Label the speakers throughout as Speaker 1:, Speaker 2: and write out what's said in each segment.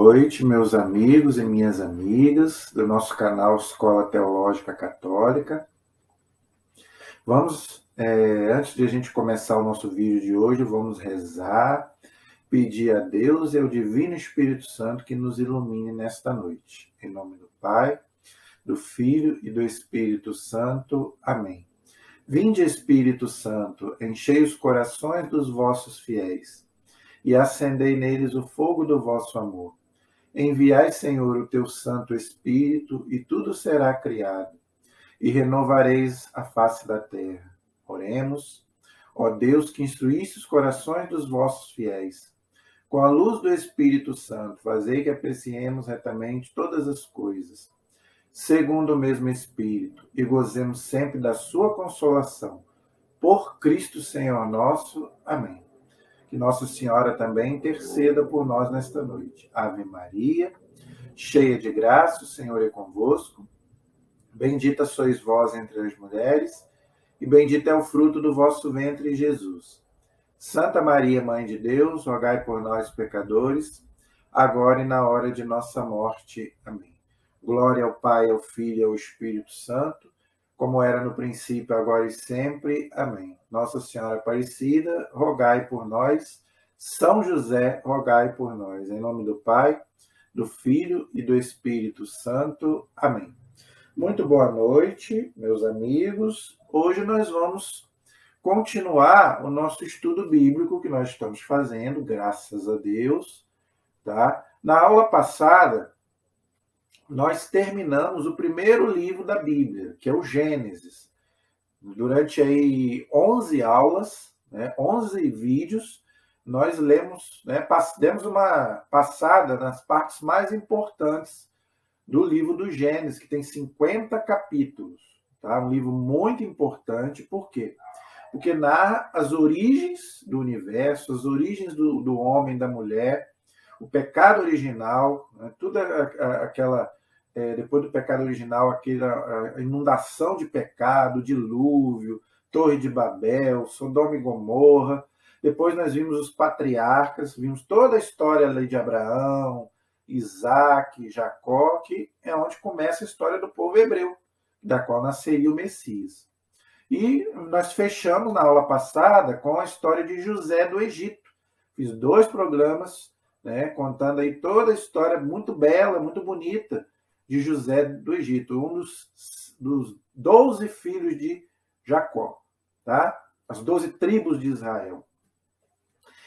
Speaker 1: noite, meus amigos e minhas amigas do nosso canal Escola Teológica Católica. Antes de a gente começar o nosso vídeo de hoje, vamos rezar, pedir a Deus e ao Divino Espírito Santo que nos ilumine nesta noite. Em nome do Pai, do Filho e do Espírito Santo. Amém. Vinde, Espírito Santo, enchei os corações dos vossos fiéis e acendei neles o fogo do vosso amor. Enviai, Senhor, o teu Santo Espírito, e tudo será criado, e renovareis a face da terra. Oremos. Ó Deus, que instruísse os corações dos vossos fiéis, com a luz do Espírito Santo, fazei que apreciemos retamente todas as coisas, segundo o mesmo Espírito, e gozemos sempre da sua consolação. Por Cristo Senhor nosso. Amém. Que Nossa Senhora também interceda por nós nesta noite. Ave Maria, cheia de graça, o Senhor é convosco. Bendita sois vós entre as mulheres, e bendito é o fruto do vosso ventre, Jesus. Santa Maria, Mãe de Deus, rogai por nós, pecadores, agora e na hora de nossa morte. Amém. Glória ao Pai, ao Filho e ao Espírito Santo, como era no princípio, agora e sempre. Amém. Nossa Senhora Aparecida, rogai por nós. São José, rogai por nós. Em nome do Pai, do Filho e do Espírito Santo. Amém. Muito boa noite, meus amigos. Hoje nós vamos continuar o nosso estudo bíblico que nós estamos fazendo, graças a Deus. Tá? Na aula passada, nós terminamos o primeiro livro da Bíblia, que é o Gênesis. Durante aí 11 aulas, 11 vídeos, nós lemos, demos uma passada nas partes mais importantes do livro do Gênesis, que tem 50 capítulos. Tá? Um livro muito importante, por quê? Porque narra as origens do universo, as origens do homem e da mulher, o pecado original, toda aquela... depois do pecado original, a inundação de pecado, dilúvio, Torre de Babel, Sodoma e Gomorra. Depois nós vimos os patriarcas, vimos toda a história ali de Abraão, Isaac, Jacó, que é onde começa a história do povo hebreu, da qual nasceria o Messias. E nós fechamos na aula passada com a história de José do Egito. Fiz 2 programas, contando aí toda a história muito bela, muito bonita, de José do Egito, um dos 12 filhos de Jacó, tá? As 12 tribos de Israel.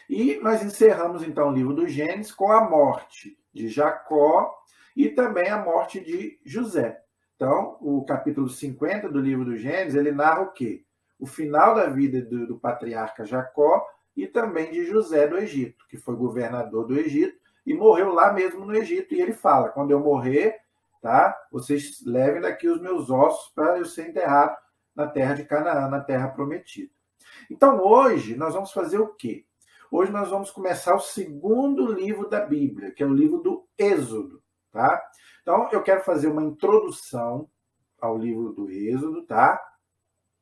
Speaker 1: E nós encerramos, então, o livro do Gênesis com a morte de Jacó e também a morte de José. Então, o capítulo 50 do livro do Gênesis, ele narra o quê? O final da vida do patriarca Jacó e também de José do Egito, que foi governador do Egito e morreu lá mesmo no Egito. E ele fala, quando eu morrer, tá? Vocês levem daqui os meus ossos para eu ser enterrado na terra de Canaã, na terra prometida. Então, hoje, nós vamos fazer o quê? Hoje nós vamos começar o segundo livro da Bíblia, que é o livro do Êxodo, tá? Então, eu quero fazer uma introdução ao livro do Êxodo, tá?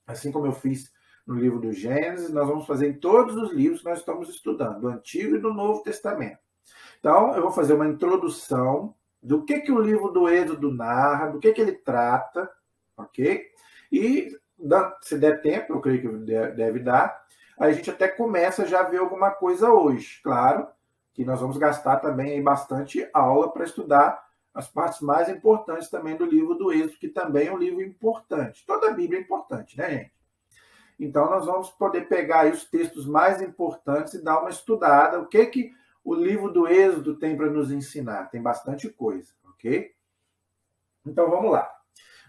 Speaker 1: Assim como eu fiz no livro do Gênesis, nós vamos fazer em todos os livros que nós estamos estudando, do Antigo e do Novo Testamento. Então, eu vou fazer uma introdução do que o livro do Êxodo narra, do que ele trata, ok? E, se der tempo, eu creio que deve dar, a gente até começa já a ver alguma coisa hoje. Claro que nós vamos gastar também aí bastante aula para estudar as partes mais importantes também do livro do Êxodo, que também é um livro importante. Toda a Bíblia é importante, né, gente? Então, nós vamos poder pegar aí os textos mais importantes e dar uma estudada, o que o livro do Êxodo tem para nos ensinar. Tem bastante coisa, ok? Então, vamos lá.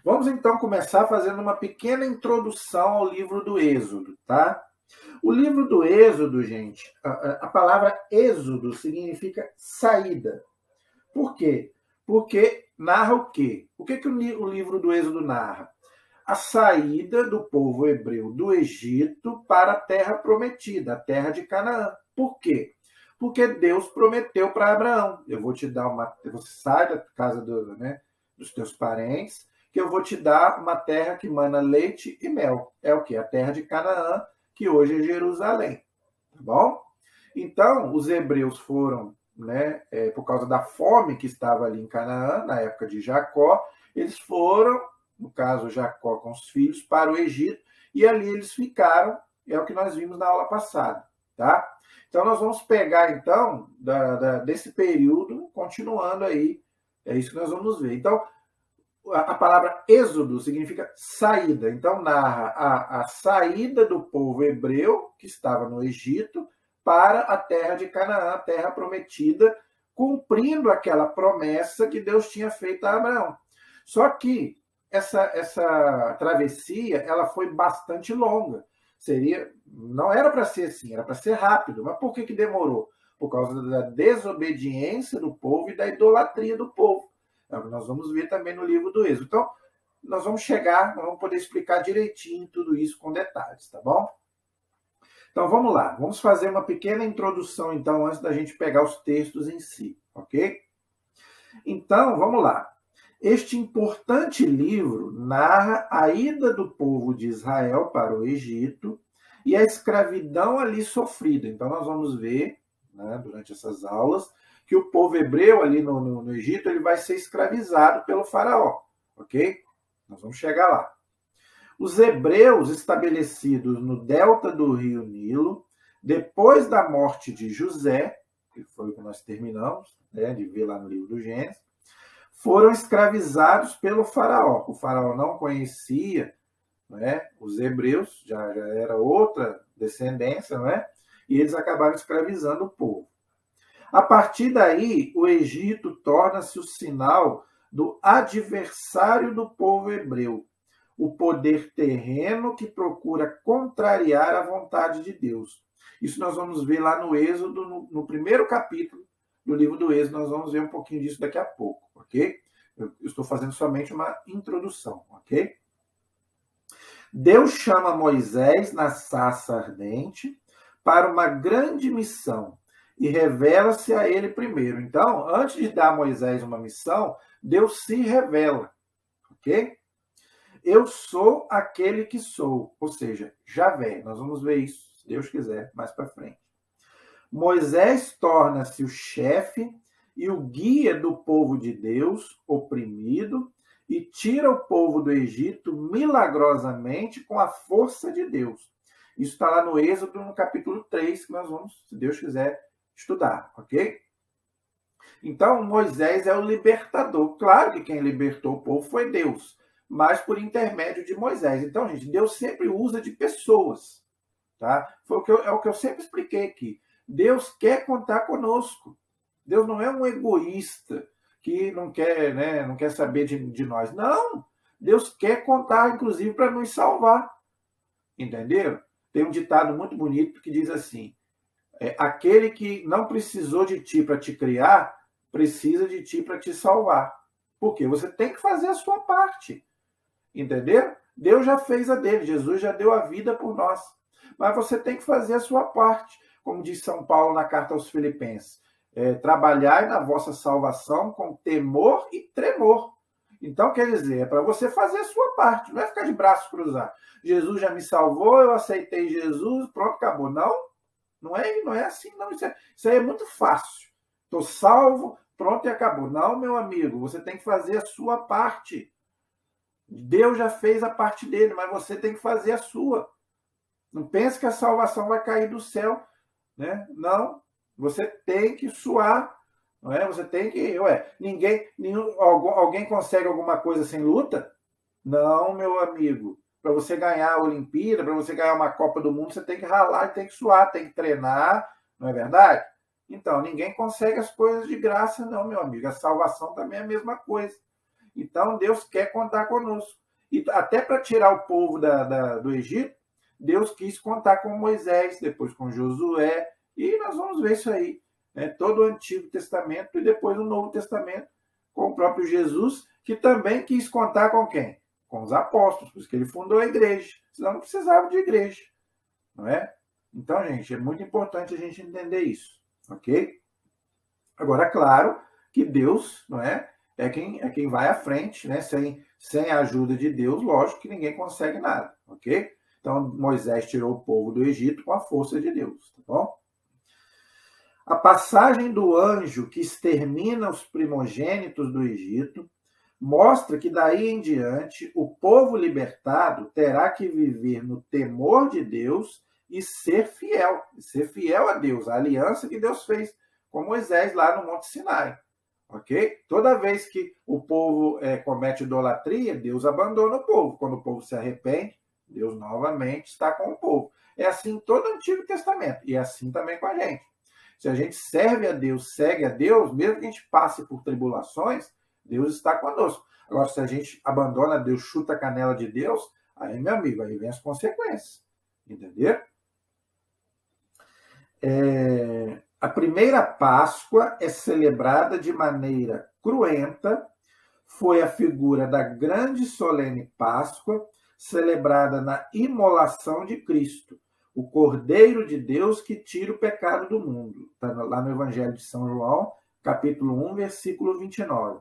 Speaker 1: Vamos, então, começar fazendo uma pequena introdução ao livro do Êxodo, tá? O livro do Êxodo, gente, a palavra Êxodo significa saída. Por quê? Porque narra o quê? O que o livro do Êxodo narra? A saída do povo hebreu do Egito para a terra prometida, a terra de Canaã. Por quê? Porque Deus prometeu para Abraão, você sai da casa dos teus parentes, que eu vou te dar uma terra que mana leite e mel. É o quê? A terra de Canaã, que hoje é Jerusalém. Tá bom? Então, os hebreus foram né, por causa da fome que estava ali em Canaã, na época de Jacó, eles foram, no caso Jacó com os filhos, para o Egito, e ali eles ficaram, é o que nós vimos na aula passada, tá? Então nós vamos pegar, então, desse período, continuando aí, é isso que nós vamos ver. Então, a palavra êxodo significa saída, então narra a saída do povo hebreu, que estava no Egito, para a terra de Canaã, a terra prometida, cumprindo aquela promessa que Deus tinha feito a Abraão. Só que essa travessia ela foi bastante longa. Não era para ser assim, era para ser rápido. Mas por que demorou? Por causa da desobediência do povo e da idolatria do povo. É o que nós vamos ver também no livro do Êxodo. Então, nós vamos poder explicar direitinho tudo isso com detalhes, tá bom? Então, vamos lá. Vamos fazer uma pequena introdução, então, antes da gente pegar os textos em si, ok? Então, vamos lá. Este importante livro narra a ida do povo de Israel para o Egito e a escravidão ali sofrida. Então, nós vamos ver, né, durante essas aulas, que o povo hebreu ali no Egito ele vai ser escravizado pelo faraó, ok? Nós vamos chegar lá. Os hebreus estabelecidos no delta do rio Nilo, depois da morte de José, que foi o que nós terminamos, né, de ver lá no livro do Gênesis, foram escravizados pelo faraó. O faraó não conhecia, né, os hebreus, já era outra descendência, né, e eles acabaram escravizando o povo. A partir daí, o Egito torna-se o sinal do adversário do povo hebreu, o poder terreno que procura contrariar a vontade de Deus. Isso nós vamos ver lá no Êxodo, no primeiro capítulo do livro do Êxodo, nós vamos ver um pouquinho disso daqui a pouco, ok? Eu estou fazendo somente uma introdução, ok? Deus chama Moisés na sarça ardente para uma grande missão e revela-se a ele primeiro. Então, antes de dar a Moisés uma missão, Deus se revela, ok? Eu sou aquele que sou, ou seja, Javé. Nós vamos ver isso, se Deus quiser, mais para frente. Moisés torna-se o chefe e o guia do povo de Deus, oprimido, e tira o povo do Egito milagrosamente com a força de Deus. Isso está lá no Êxodo, no capítulo 3, que nós vamos, se Deus quiser, estudar, ok? Então, Moisés é o libertador. Claro que quem libertou o povo foi Deus, mas por intermédio de Moisés. Então, gente, Deus sempre usa de pessoas, tá? É o que eu sempre expliquei aqui. Deus quer contar conosco. Deus não é um egoísta que não quer, né, não quer saber de nós. Não! Deus quer contar, inclusive, para nos salvar. Entenderam? Tem um ditado muito bonito que diz assim: aquele que não precisou de ti para te criar, precisa de ti para te salvar. Por quê? Você tem que fazer a sua parte. Entenderam? Deus já fez a dele, Jesus já deu a vida por nós. Mas você tem que fazer a sua parte. Como diz São Paulo na carta aos Filipenses, trabalhai na vossa salvação com temor e tremor. Então, quer dizer, é para você fazer a sua parte, não é ficar de braços cruzados. Jesus já me salvou, eu aceitei Jesus, pronto, acabou. Não é assim, não. Isso aí é muito fácil. Estou salvo, pronto e acabou. Não, meu amigo, você tem que fazer a sua parte. Deus já fez a parte dele, mas você tem que fazer a sua. Não pense que a salvação vai cair do céu, né? Não, você tem que suar, não é? Você tem que, alguém consegue alguma coisa sem luta? Não, meu amigo. Para você ganhar a Olimpíada, para você ganhar uma Copa do Mundo, você tem que ralar, tem que suar, tem que treinar, não é verdade? Então, ninguém consegue as coisas de graça, não, meu amigo. A salvação também é a mesma coisa. Então, Deus quer contar conosco. E até para tirar o povo do Egito, Deus quis contar com Moisés, depois com Josué, e nós vamos ver isso aí. Né? Todo o Antigo Testamento e depois o Novo Testamento, com o próprio Jesus, que também quis contar com quem? Com os apóstolos, por isso que ele fundou a igreja. Senão não precisava de igreja. Não é? Então, gente, é muito importante a gente entender isso. Ok? Agora, claro que Deus, não é? É quem vai à frente, né? Sem a ajuda de Deus, lógico que ninguém consegue nada, ok? Então, Moisés tirou o povo do Egito com a força de Deus, tá bom? A passagem do anjo que extermina os primogênitos do Egito mostra que daí em diante o povo libertado terá que viver no temor de Deus e ser fiel a Deus, a aliança que Deus fez com Moisés lá no Monte Sinai. Ok? Toda vez que o povo comete idolatria, Deus abandona o povo. Quando o povo se arrepende, Deus novamente está com o povo. É assim em todo o Antigo Testamento. E é assim também com a gente. Se a gente serve a Deus, segue a Deus, mesmo que a gente passe por tribulações, Deus está conosco. Agora, se a gente abandona Deus, chuta a canela de Deus, aí, meu amigo, aí vem as consequências. Entendeu? A primeira Páscoa é celebrada de maneira cruenta. Foi a figura da grande solene Páscoa, celebrada na imolação de Cristo, o Cordeiro de Deus que tira o pecado do mundo. Está lá no Evangelho de São João, capítulo 1, versículo 29.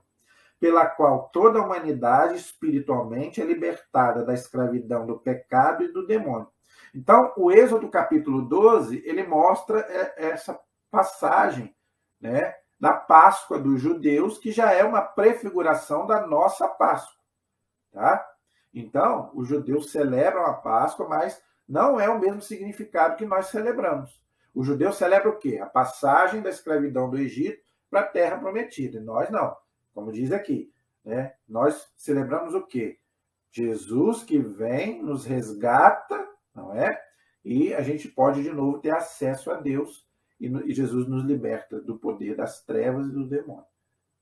Speaker 1: Pela qual toda a humanidade espiritualmente é libertada da escravidão do pecado e do demônio. Então, o Êxodo capítulo 12, ele mostra essa passagem, né, da Páscoa dos judeus, que já é uma prefiguração da nossa Páscoa. Tá? Então, os judeus celebram a Páscoa, mas não é o mesmo significado que nós celebramos. O judeu celebra o quê? A passagem da escravidão do Egito para a Terra Prometida. E nós não. Como diz aqui, né? Nós celebramos o quê? Jesus que vem, nos resgata, não é? E a gente pode, de novo, ter acesso a Deus. E Jesus nos liberta do poder das trevas e do demônio.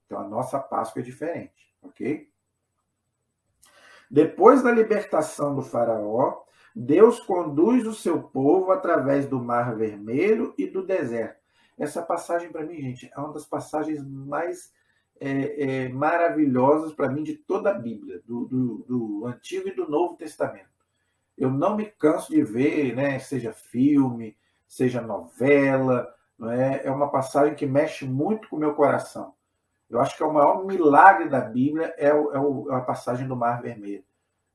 Speaker 1: Então, a nossa Páscoa é diferente, ok? Depois da libertação do faraó, Deus conduz o seu povo através do Mar Vermelho e do deserto. Essa passagem, para mim, gente, é uma das passagens mais maravilhosas para mim de toda a Bíblia, do Antigo e do Novo Testamento. Eu não me canso de ver, né, seja filme, seja novela, não é? É uma passagem que mexe muito com o meu coração. Eu acho que o maior milagre da Bíblia é a passagem do Mar Vermelho.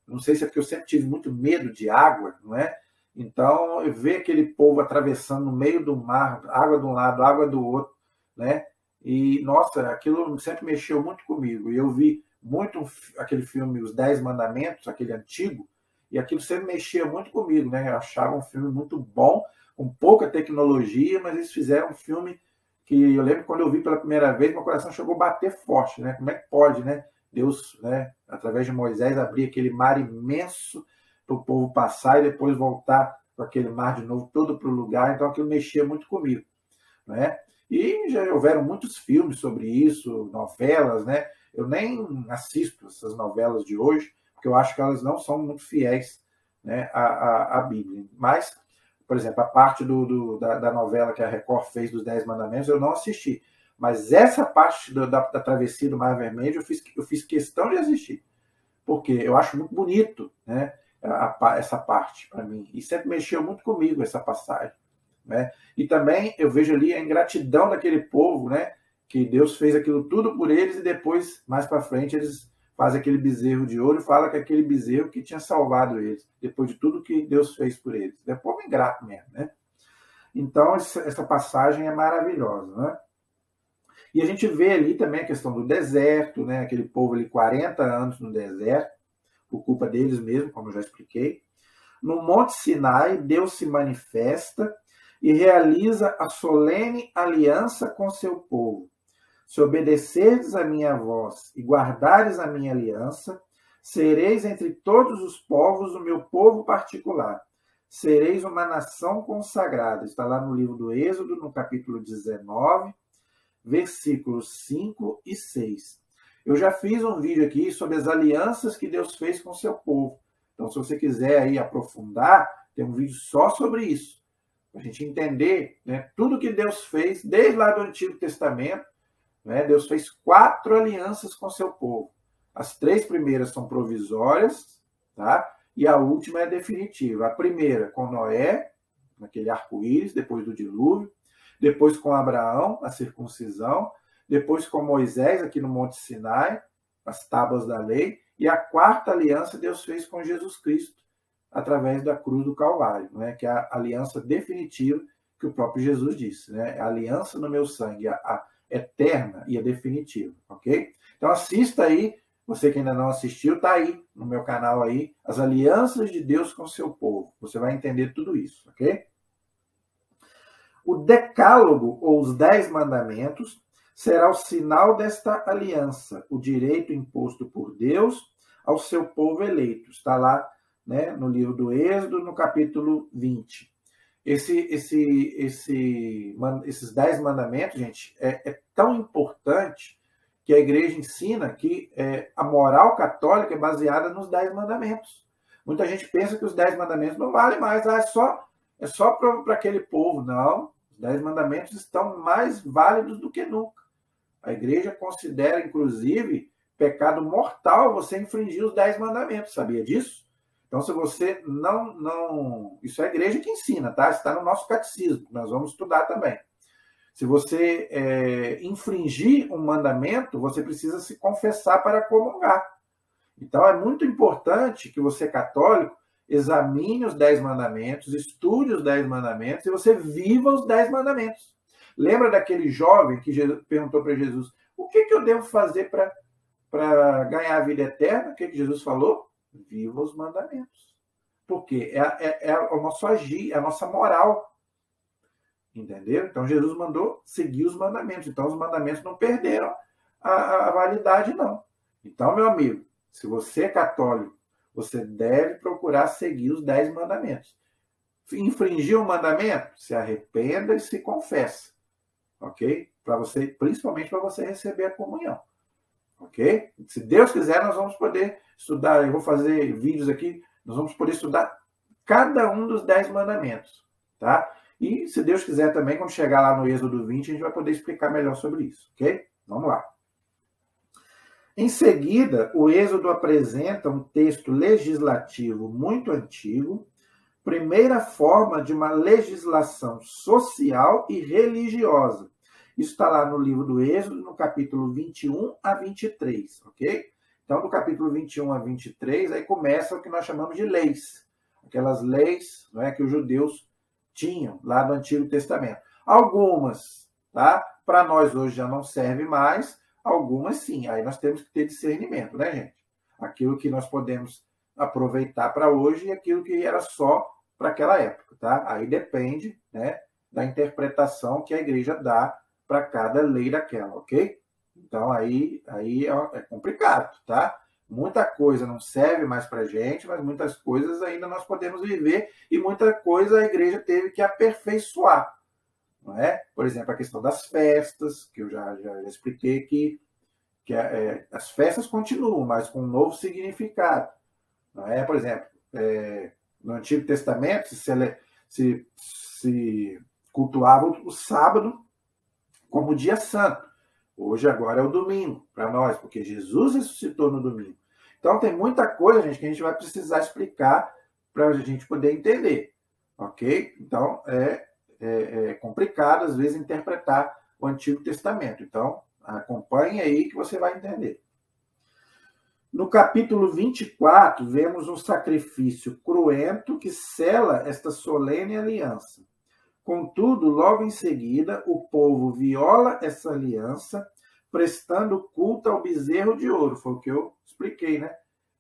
Speaker 1: Não sei se é porque eu sempre tive muito medo de água, não é? Então, eu ver aquele povo atravessando no meio do mar, água de um lado, água do outro, né? E, nossa, aquilo sempre mexeu muito comigo. E eu vi muito aquele filme Os 10 Mandamentos, aquele antigo, e aquilo sempre mexia muito comigo, né? Eu achava um filme muito bom, com pouca tecnologia, mas eles fizeram um filme que eu lembro quando eu vi pela primeira vez, meu coração chegou a bater forte, né? Como é que pode, né? Deus, né, através de Moisés, abrir aquele mar imenso para o povo passar e depois voltar com aquele mar de novo todo para o lugar. Então aquilo mexia muito comigo, né? E já houveram muitos filmes sobre isso, novelas, né? Eu nem assisto essas novelas de hoje, porque eu acho que elas não são muito fiéis, né, à Bíblia. Mas, por exemplo, a parte da novela que a Record fez dos 10 Mandamentos, eu não assisti. Mas essa parte da travessia do Mar Vermelho eu fiz questão de assistir. Porque eu acho muito bonito, né, essa parte para mim. E sempre mexeu muito comigo essa passagem. Né? E também eu vejo ali a ingratidão daquele povo, né, que Deus fez aquilo tudo por eles e depois, mais para frente, eles fazem aquele bezerro de ouro e falam que aquele bezerro que tinha salvado eles, depois de tudo que Deus fez por eles. É povo ingrato mesmo, né? Então, essa passagem é maravilhosa, né? E a gente vê ali também a questão do deserto, né? Aquele povo ali 40 anos no deserto, por culpa deles mesmo, como eu já expliquei. No Monte Sinai, Deus se manifesta e realiza a solene aliança com seu povo. Se obedecerdes a minha voz e guardares a minha aliança, sereis entre todos os povos o meu povo particular. Sereis uma nação consagrada. Está lá no livro do Êxodo, no capítulo 19, versículos 5 e 6. Eu já fiz um vídeo aqui sobre as alianças que Deus fez com o seu povo. Então, se você quiser aí aprofundar, tem um vídeo só sobre isso. Para a gente entender, né, tudo que Deus fez, desde lá do Antigo Testamento, né, Deus fez 4 alianças com o seu povo. As 3 primeiras são provisórias, tá? E a última é definitiva. A primeira com Noé, naquele arco-íris, depois do dilúvio. Depois com Abraão, a circuncisão. Depois com Moisés, aqui no Monte Sinai, as tábuas da lei. E a 4ª aliança Deus fez com Jesus Cristo, através da cruz do Calvário, né? Que é a aliança definitiva que o próprio Jesus disse, né? A aliança no meu sangue, a eterna e a definitiva, ok? Então assista aí, você que ainda não assistiu, tá aí no meu canal aí, as alianças de Deus com o seu povo. Você vai entender tudo isso, ok? O decálogo, ou os 10 mandamentos, será o sinal desta aliança, o direito imposto por Deus ao seu povo eleito. Está lá, né, no livro do Êxodo, no capítulo 20. Esses 10 mandamentos, gente, é tão importante que a igreja ensina que a moral católica é baseada nos 10 mandamentos. Muita gente pensa que os 10 mandamentos não valem mais, é só para aquele povo. Não, os 10 mandamentos estão mais válidos do que nunca. A igreja considera, inclusive, pecado mortal você infringir os 10 mandamentos. Sabia disso? Então, se você não... Isso é a igreja que ensina, tá? Está no nosso catecismo, nós vamos estudar também. Se você infringir um mandamento, você precisa se confessar para comungar. Então, é muito importante que você, católico, examine os 10 mandamentos, estude os 10 mandamentos e você viva os 10 mandamentos. Lembra daquele jovem que perguntou para Jesus, o que eu devo fazer para ganhar a vida eterna? O que Jesus falou? Viva os mandamentos. Porque é o nosso agir, é a nossa moral. Entendeu? Então, Jesus mandou seguir os mandamentos. Então, os mandamentos não perderam a validade, não. Então, meu amigo, se você é católico, você deve procurar seguir os 10 mandamentos. Infringir um mandamento? Se arrependa e se confessa. Ok? Principalmente para você receber a comunhão. Ok? Se Deus quiser, nós vamos poder estudar. Eu vou fazer vídeos aqui. Nós vamos poder estudar cada um dos 10 mandamentos. Tá? E, se Deus quiser também, quando chegar lá no Êxodo 20, a gente vai poder explicar melhor sobre isso. Ok? Vamos lá. Em seguida, o Êxodo apresenta um texto legislativo muito antigo, primeira forma de uma legislação social e religiosa. Isso está lá no livro do Êxodo, no capítulo 21 a 23, ok? Então, do capítulo 21 a 23, aí começa o que nós chamamos de leis. Aquelas leis, não é, que os judeus tinham lá do Antigo Testamento. Algumas, tá? Para nós hoje já não serve mais, algumas sim. Aí nós temos que ter discernimento, né, gente? Aquilo que nós podemos aproveitar para hoje e aquilo que era só para aquela época, tá? Aí depende, né, da interpretação que a igreja dá para cada lei daquela, ok? Então aí é complicado, tá? Muita coisa não serve mais para a gente, mas muitas coisas ainda nós podemos viver e muita coisa a igreja teve que aperfeiçoar, não é? Por exemplo, a questão das festas, que eu já expliquei que as festas continuam, mas com um novo significado, não é? Por exemplo, no Antigo Testamento se cultuava o sábado como dia santo. Hoje, agora, é o domingo para nós, porque Jesus ressuscitou no domingo. Então, tem muita coisa, gente, que a gente vai precisar explicar para a gente poder entender, ok? Então, é complicado, às vezes, interpretar o Antigo Testamento. Então, acompanhe aí que você vai entender. No capítulo 24, vemos um sacrifício cruento que sela esta solene aliança. Contudo, logo em seguida, o povo viola essa aliança, prestando culto ao bezerro de ouro. Foi o que eu expliquei, né?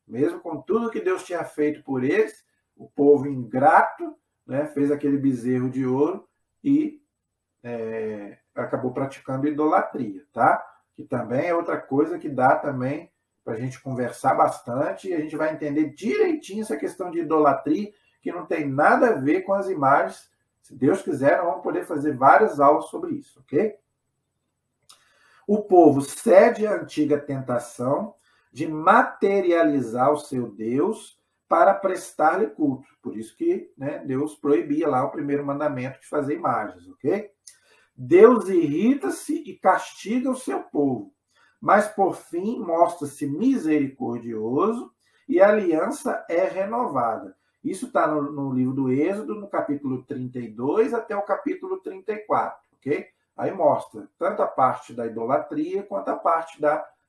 Speaker 1: Mesmo com tudo que Deus tinha feito por eles, o povo ingrato, né, fez aquele bezerro de ouro e acabou praticando idolatria, tá? Que também é outra coisa que dá também para a gente conversar bastante e a gente vai entender direitinho essa questão de idolatria, que não tem nada a ver com as imagens. Se Deus quiser, nós vamos poder fazer várias aulas sobre isso, ok? O povo cede à antiga tentação de materializar o seu Deus para prestar-lhe culto. Por isso que, né, Deus proibia lá o primeiro mandamento de fazer imagens, ok? Deus irrita-se e castiga o seu povo, mas por fim mostra-se misericordioso e a aliança é renovada. Isso está no livro do Êxodo, no capítulo 32 até o capítulo 34, ok? Aí mostra tanto a parte da idolatria quanto a parte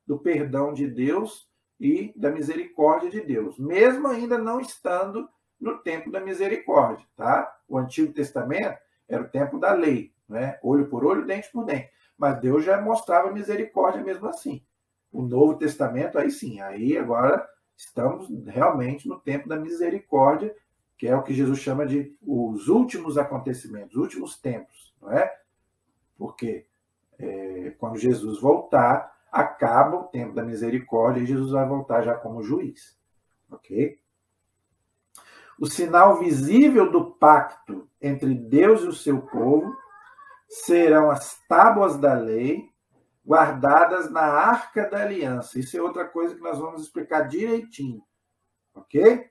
Speaker 1: do perdão de Deus e da misericórdia de Deus, mesmo ainda não estando no tempo da misericórdia, tá? O Antigo Testamento era o tempo da lei, né? Olho por olho, dente por dente. Mas Deus já mostrava misericórdia mesmo assim. O Novo Testamento, aí sim, aí agora estamos realmente no tempo da misericórdia, que é o que Jesus chama de os últimos acontecimentos, os últimos tempos, não é? Porque quando Jesus voltar, acaba o tempo da misericórdia e Jesus vai voltar já como juiz, ok? O sinal visível do pacto entre Deus e o seu povo serão as tábuas da lei guardadas na arca da aliança. Isso é outra coisa que nós vamos explicar direitinho, ok?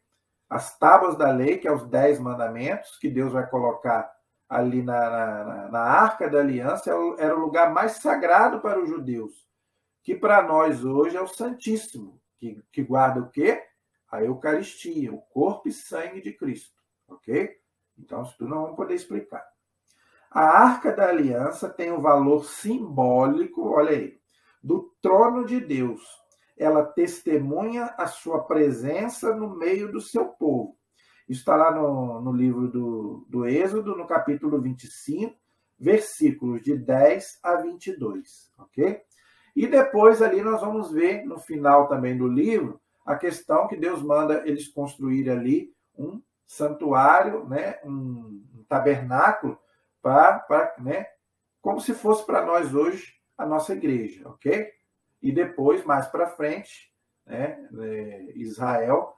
Speaker 1: As tábuas da lei, que é os 10 mandamentos, que Deus vai colocar ali na arca da aliança, era o lugar mais sagrado para os judeus, que para nós hoje é o Santíssimo, que guarda o quê? A Eucaristia, o corpo e sangue de Cristo, ok? Então, isso tudo nós vamos poder explicar. A Arca da Aliança tem um valor simbólico, olha aí, do trono de Deus. Ela testemunha a sua presença no meio do seu povo. Isso está lá no livro do Êxodo, no capítulo 25, versículos de 10 a 22, ok? E depois ali nós vamos ver, no final também do livro, a questão que Deus manda eles construir ali um santuário, né, um tabernáculo, né, como se fosse para nós hoje a nossa igreja, ok? E depois, mais para frente, né, Israel,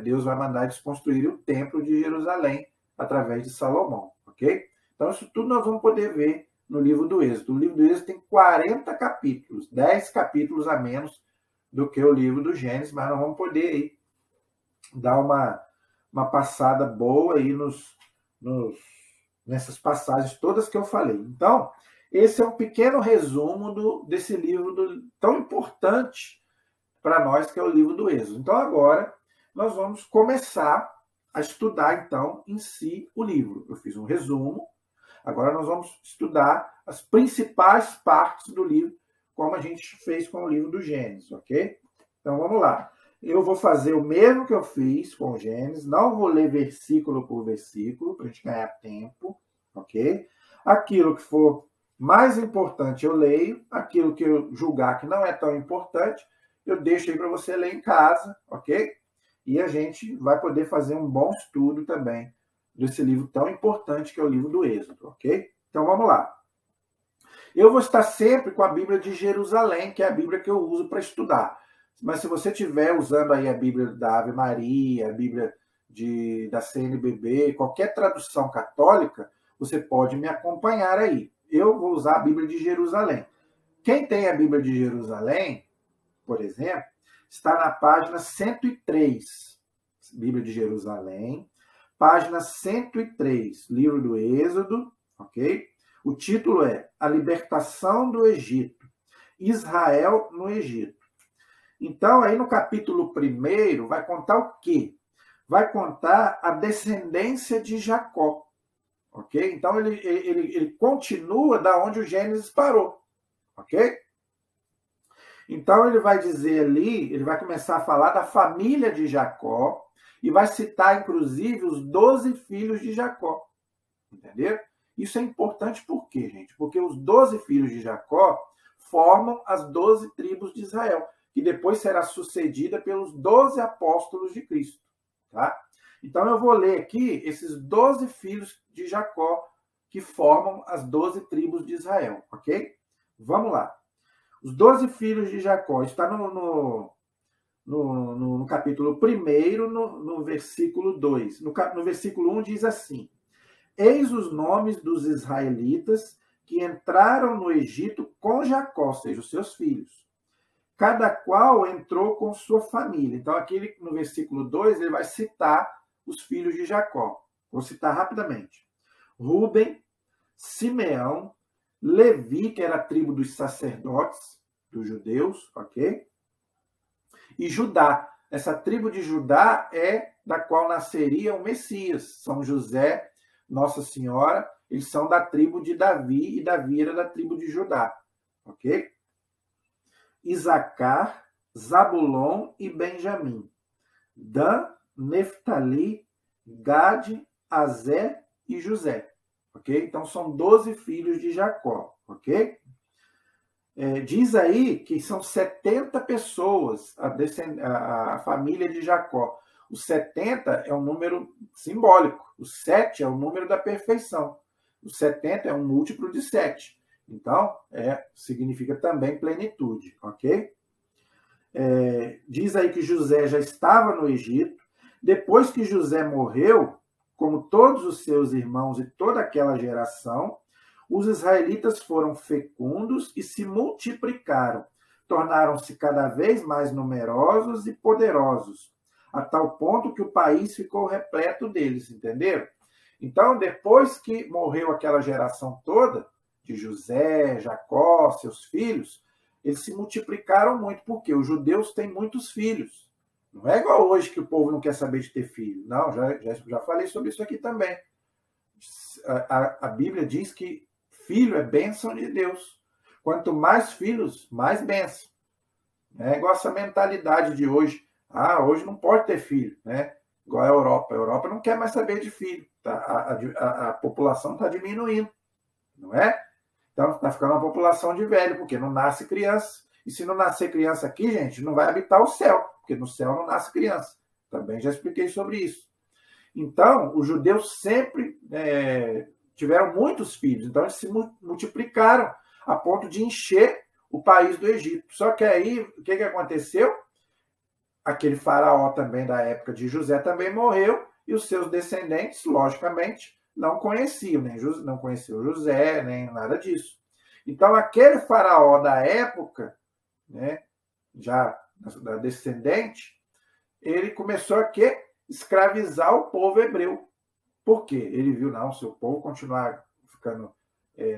Speaker 1: Deus vai mandar eles construir o templo de Jerusalém através de Salomão, ok? Então, isso tudo nós vamos poder ver no livro do Êxodo. O livro do Êxodo tem 40 capítulos, 10 capítulos a menos do que o livro do Gênesis, mas nós vamos poder aí dar uma passada boa aí nessas passagens todas que eu falei. Então, esse é um pequeno resumo desse livro tão importante para nós, que é o livro do Êxodo. Então, agora, nós vamos começar a estudar, então, em si o livro. Eu fiz um resumo, agora nós vamos estudar as principais partes do livro, como a gente fez com o livro do Gênesis, ok? Então, vamos lá. Eu vou fazer o mesmo que eu fiz com o Gênesis, não vou ler versículo por versículo, para a gente ganhar tempo, ok? Aquilo que for mais importante eu leio, aquilo que eu julgar que não é tão importante, eu deixo aí para você ler em casa, ok? E a gente vai poder fazer um bom estudo também desse livro tão importante que é o livro do Êxodo, ok? Então, vamos lá. Eu vou estar sempre com a Bíblia de Jerusalém, que é a Bíblia que eu uso para estudar. Mas se você estiver usando aí a Bíblia da Ave Maria, a Bíblia da CNBB, qualquer tradução católica, você pode me acompanhar aí. Eu vou usar a Bíblia de Jerusalém. Quem tem a Bíblia de Jerusalém, por exemplo, está na página 103, Bíblia de Jerusalém, página 103, livro do Êxodo, ok? O título é A Libertação do Egito, Israel no Egito. Então, aí no capítulo 1, vai contar o quê? Vai contar a descendência de Jacó, ok? Então, ele continua da onde o Gênesis parou, ok? Então, ele vai dizer ali, ele vai começar a falar da família de Jacó e vai citar, inclusive, os 12 filhos de Jacó, entendeu? Isso é importante por quê, gente? Porque os 12 filhos de Jacó formam as 12 tribos de Israel, que depois será sucedida pelos 12 apóstolos de Cristo, tá? Então, eu vou ler aqui esses 12 filhos de Jacó que formam as 12 tribos de Israel, ok? Vamos lá. Os 12 filhos de Jacó, está no capítulo 1, no versículo 2. No versículo 1 diz assim: Eis os nomes dos israelitas que entraram no Egito com Jacó, ou seja, os seus filhos. Cada qual entrou com sua família. Então, aqui no versículo 2, ele vai citar os filhos de Jacó. Vou citar rapidamente. Rúben, Simeão, Levi, que era a tribo dos sacerdotes, dos judeus, ok? E Judá. Essa tribo de Judá é da qual nasceria o Messias. São José, Nossa Senhora, eles são da tribo de Davi, e Davi era da tribo de Judá, ok? Isacar, Zabulon e Benjamim. Dan, Neftali, Gade, Azé e José. ok? Então são 12 filhos de Jacó, ok? Diz aí que são 70 pessoas a família de Jacó. O 70 é um número simbólico. O 7 é o número da perfeição. O 70 é um múltiplo de 7. Então, significa também plenitude, ok? Diz aí que José já estava no Egito. Depois que José morreu, como todos os seus irmãos e toda aquela geração, os israelitas foram fecundos e se multiplicaram, tornaram-se cada vez mais numerosos e poderosos, a tal ponto que o país ficou repleto deles, entenderam? Então, depois que morreu aquela geração toda, de José, Jacó, seus filhos, eles se multiplicaram muito, porque os judeus têm muitos filhos. Não é igual hoje que o povo não quer saber de ter filho. Não, já falei sobre isso aqui também. A Bíblia diz que filho é bênção de Deus. Quanto mais filhos, mais bênção. É igual essa mentalidade de hoje. Hoje não pode ter filho, né? Igual a Europa. A Europa não quer mais saber de filho. Tá? A população está diminuindo, não é? Então está ficando uma população de velho, porque não nasce criança. E se não nascer criança aqui, gente, não vai habitar o céu, porque no céu não nasce criança. Também já expliquei sobre isso. Então, os judeus sempre tiveram muitos filhos, então eles se multiplicaram a ponto de encher o país do Egito. Só que aí, o que aconteceu? Aquele faraó também da época de José também morreu, e os seus descendentes, logicamente, não conheciam, não conheciam José, nem nada disso. Então, aquele faraó da época, né, já da descendente, ele começou a escravizar o povo hebreu. Por quê? Ele viu, não, se o povo continuar ficando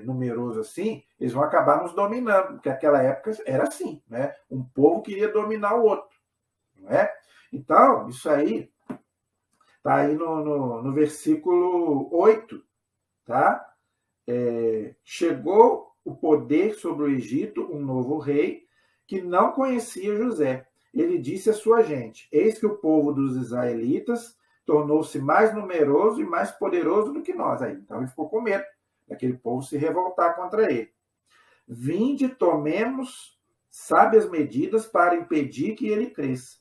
Speaker 1: numeroso assim, eles vão acabar nos dominando, porque naquela época era assim, né? Um povo queria dominar o outro, não é? Então, isso aí está aí no versículo 8, tá? Chegou o poder sobre o Egito um novo rei que não conhecia José. Ele disse à sua gente: eis que o povo dos israelitas tornou-se mais numeroso e mais poderoso do que nós. Aí, então ele ficou com medo daquele povo se revoltar contra ele. Vinde, tomemos sábias medidas para impedir que ele cresça,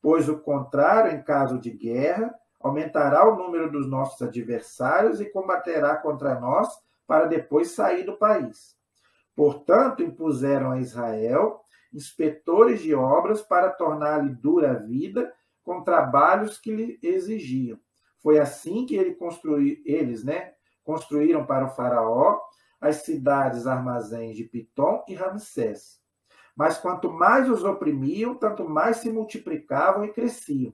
Speaker 1: pois o contrário, em caso de guerra, aumentará o número dos nossos adversários e combaterá contra nós para depois sair do país. Portanto, impuseram a Israel inspetores de obras para tornar-lhe dura a vida com trabalhos que lhe exigiam. Foi assim que eles construíram para o faraó as cidades armazéns de Pitom e Ramsés. Mas quanto mais os oprimiam, tanto mais se multiplicavam e cresciam,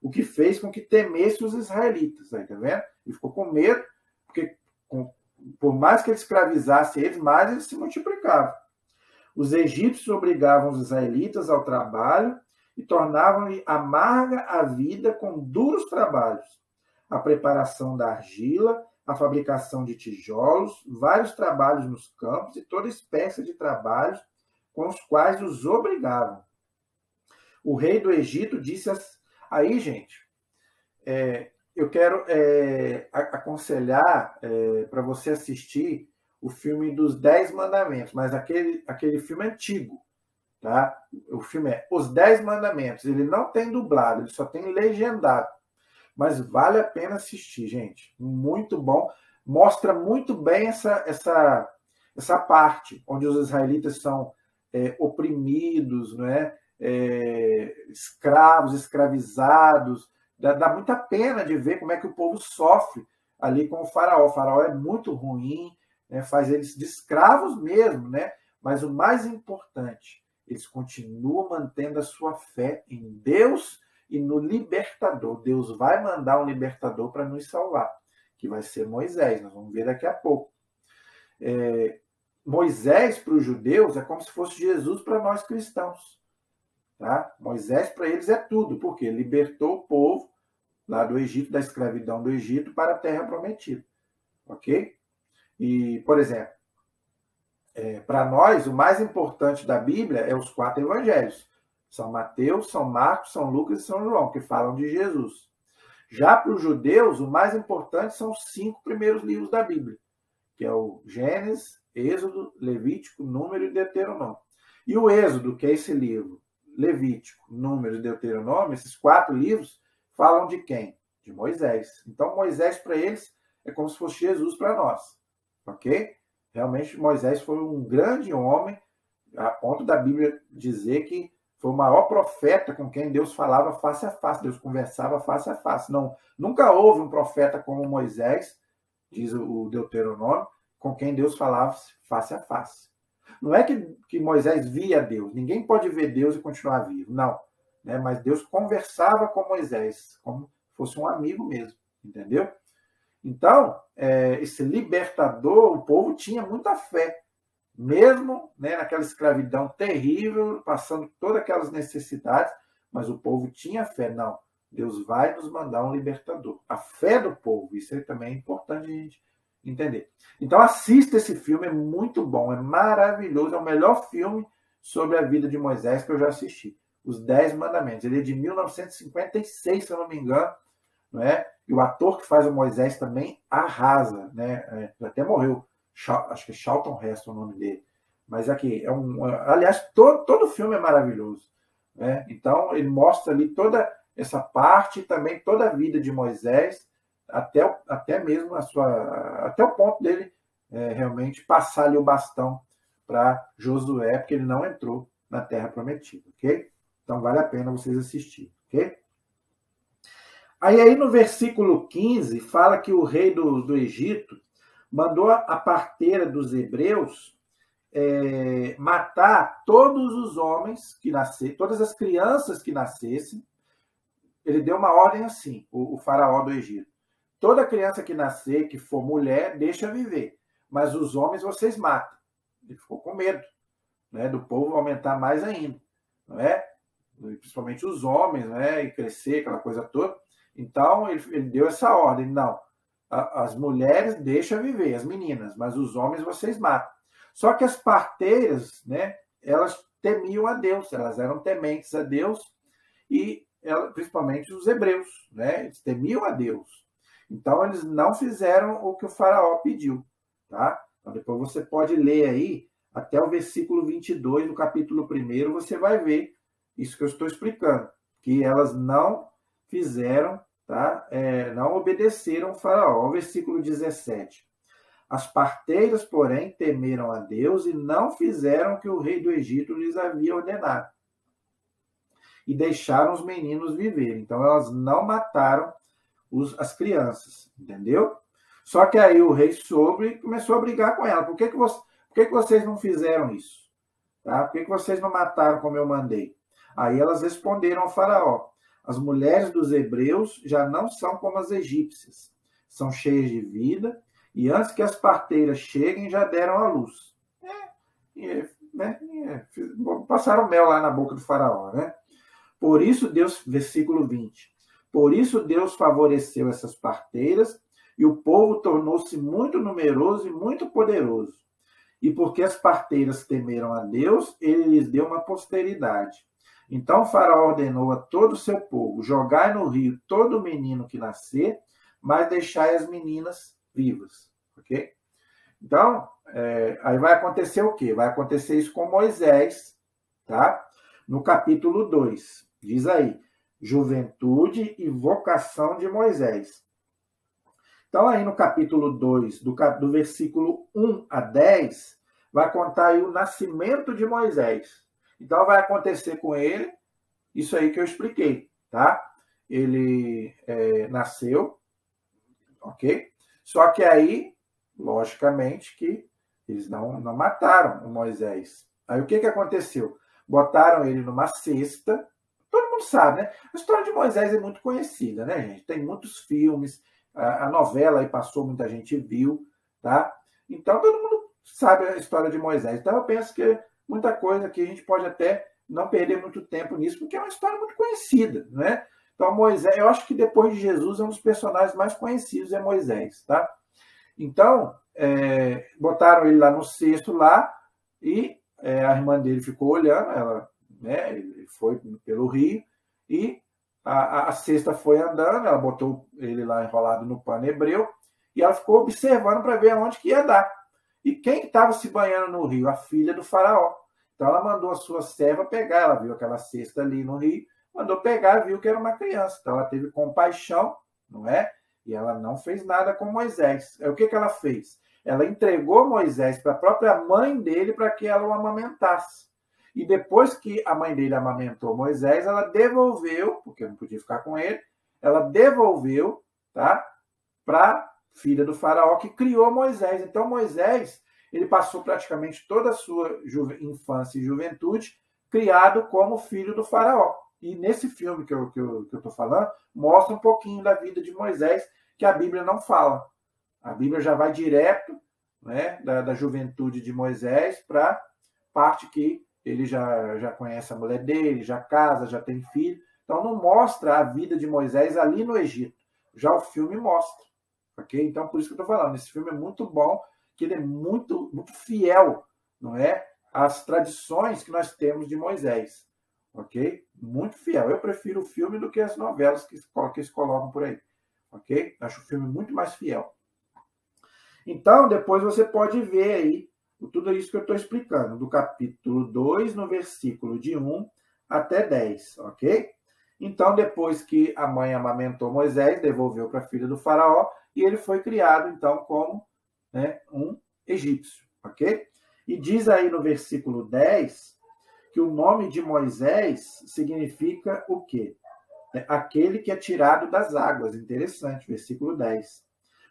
Speaker 1: o que fez com que temesse os israelitas. Tá vendo? Ele ficou com medo, porque por mais que ele escravizasse eles, mais eles se multiplicavam. Os egípcios obrigavam os israelitas ao trabalho e tornavam-lhe amarga a vida com duros trabalhos. A preparação da argila, a fabricação de tijolos, vários trabalhos nos campos e toda espécie de trabalhos com os quais os obrigavam. O rei do Egito disse... Aí, gente, eu quero aconselhar para você assistir o filme dos 10 Mandamentos, mas aquele filme antigo, tá? O filme é Os 10 Mandamentos. Ele não tem dublado, ele só tem legendado. Mas vale a pena assistir, gente. Muito bom. Mostra muito bem essa parte, onde os israelitas são oprimidos, não é? Escravos, escravizados. Dá muita pena de ver como é que o povo sofre ali com o faraó. O faraó é muito ruim, né? Faz eles de escravos mesmo, né? Mas o mais importante, eles continuam mantendo a sua fé em Deus e no libertador. Deus vai mandar um libertador para nos salvar, que vai ser Moisés. Nós vamos ver daqui a pouco. Moisés, para os judeus, é como se fosse Jesus para nós cristãos. Tá? Moisés, para eles, é tudo, porque libertou o povo lá do Egito, da escravidão do Egito, para a terra prometida. Ok? E, por exemplo, para nós, o mais importante da Bíblia é os 4 evangelhos. São Mateus, São Marcos, São Lucas e São João, que falam de Jesus. Já para os judeus, o mais importante são os 5 primeiros livros da Bíblia, que é o Gênesis, Êxodo, Levítico, Número e Deuteronômio. E o Êxodo, que é esse livro, Levítico, Número e Deuteronômio, esses 4 livros, falam de quem? De Moisés. Então, Moisés, para eles, é como se fosse Jesus para nós. Ok? Realmente, Moisés foi um grande homem, a ponto da Bíblia dizer que foi o maior profeta com quem Deus falava face a face, Deus conversava face a face. Não, nunca houve um profeta como Moisés, diz o Deuteronômio, com quem Deus falava face a face. Não é que Moisés via Deus, ninguém pode ver Deus e continuar vivo, não. Né? Mas Deus conversava com Moisés, como se fosse um amigo mesmo, entendeu? Então, esse libertador, o povo tinha muita fé, mesmo, né, naquela escravidão terrível, passando todas aquelas necessidades, mas o povo tinha fé. Não, Deus vai nos mandar um libertador. A fé do povo, isso aí também é importante a gente entender. Então assista esse filme, é muito bom, é maravilhoso, é o melhor filme sobre a vida de Moisés que eu já assisti. Os 10 Mandamentos. Ele é de 1956, se eu não me engano, não é? E o ator que faz o Moisés também arrasa, né? Até morreu. Acho que é Charlton Heston o nome dele. Mas aqui, aliás, todo o filme é maravilhoso. Né? Então, ele mostra ali toda essa parte e também toda a vida de Moisés, até mesmo até o ponto dele realmente passar ali o bastão para Josué, porque ele não entrou na Terra Prometida, ok? Então, vale a pena vocês assistirem, ok? Aí no versículo 15, fala que o rei do Egito mandou a parteira dos hebreus matar todos os homens que nascessem, todas as crianças que nascessem. Ele deu uma ordem assim, o faraó do Egito. Toda criança que nascer, que for mulher, deixa viver. Mas os homens vocês matam. Ele ficou com medo, né, do povo aumentar mais ainda. Não é? Principalmente os homens, né, e crescer, aquela coisa toda. Então, ele deu essa ordem. Não, as mulheres deixam viver, as meninas, mas os homens vocês matam. Só que as parteiras, né, elas temiam a Deus, elas eram tementes a Deus, e principalmente os hebreus, né, eles temiam a Deus. Então, eles não fizeram o que o faraó pediu. Tá? Então, depois você pode ler aí, até o versículo 22 do capítulo 1, você vai ver isso que eu estou explicando, que elas não fizeram, tá? Não obedeceram o faraó. O versículo 17. As parteiras, porém, temeram a Deus e não fizeram o que o rei do Egito lhes havia ordenado. E deixaram os meninos viver. Então, elas não mataram as crianças, entendeu? Só que aí o rei soube e começou a brigar com ela. Por que vocês não fizeram isso? Tá? Por que vocês não mataram como eu mandei? Aí elas responderam ao faraó: as mulheres dos hebreus já não são como as egípcias. São cheias de vida e antes que as parteiras cheguem já deram à luz. Passaram mel lá na boca do faraó, né? Por isso Deus, versículo 20, por isso Deus favoreceu essas parteiras e o povo tornou-se muito numeroso e muito poderoso. E porque as parteiras temeram a Deus, ele lhes deu uma posteridade. Então o faraó ordenou a todo o seu povo: jogai no rio todo menino que nascer, mas deixai as meninas vivas. Ok? Então, aí vai acontecer o quê? Vai acontecer isso com Moisés, tá? No capítulo 2, diz aí, juventude e vocação de Moisés. Então, aí no capítulo 2, do versículo 1 a 10, vai contar aí o nascimento de Moisés. Então, vai acontecer com ele isso aí que eu expliquei, tá? Ele nasceu, ok? Só que aí, logicamente, que eles não mataram o Moisés. Aí o que aconteceu? Botaram ele numa cesta. Todo mundo sabe, né? A história de Moisés é muito conhecida, né, gente? Tem muitos filmes, a novela aí passou, muita gente viu, tá? Então, todo mundo sabe a história de Moisés. Então, eu penso que muita coisa que a gente pode até não perder muito tempo nisso, porque é uma história muito conhecida, né? Então, Moisés, eu acho que depois de Jesus, é um dos personagens mais conhecidos, é Moisés, tá? Então, botaram ele lá no cesto lá, e a irmã dele ficou olhando, ela, né, ele foi pelo rio, e a cesta foi andando, ela botou ele lá enrolado no pano hebreu, e ela ficou observando para ver aonde que ia dar. E quem estava se banhando no rio? A filha do faraó. Então ela mandou a sua serva pegar, ela viu aquela cesta ali no rio, mandou pegar, viu que era uma criança. Então ela teve compaixão, não é? E ela não fez nada com Moisés. O que ela fez? Ela entregou Moisés para a própria mãe dele para que ela o amamentasse. E depois que a mãe dele amamentou Moisés, ela devolveu, porque não podia ficar com ele, ela devolveu, tá, para filha do faraó que criou Moisés. Então Moisés, ele passou praticamente toda a sua infância e juventude criado como filho do faraó. E nesse filme que eu estou falando, mostra um pouquinho da vida de Moisés, que a Bíblia não fala. A Bíblia já vai direto, né, da juventude de Moisés para parte que ele já conhece a mulher dele, já casa, já tem filho. Então não mostra a vida de Moisés ali no Egito. Já o filme mostra. Okay? Então por isso que eu estou falando. Esse filme é muito bom, que ele é muito, muito fiel, não é, às tradições que nós temos de Moisés. Ok? Muito fiel. Eu prefiro o filme do que as novelas que eles colocam por aí. Ok? Acho o filme muito mais fiel. Então, depois você pode ver aí tudo isso que eu estou explicando, do capítulo 2, no versículo de 1 até 10, ok? Então, depois que a mãe amamentou Moisés, devolveu para a filha do faraó, e ele foi criado, então, como, né, um egípcio, ok? E diz aí no versículo 10 que o nome de Moisés significa o quê? Aquele que é tirado das águas. Interessante, versículo 10.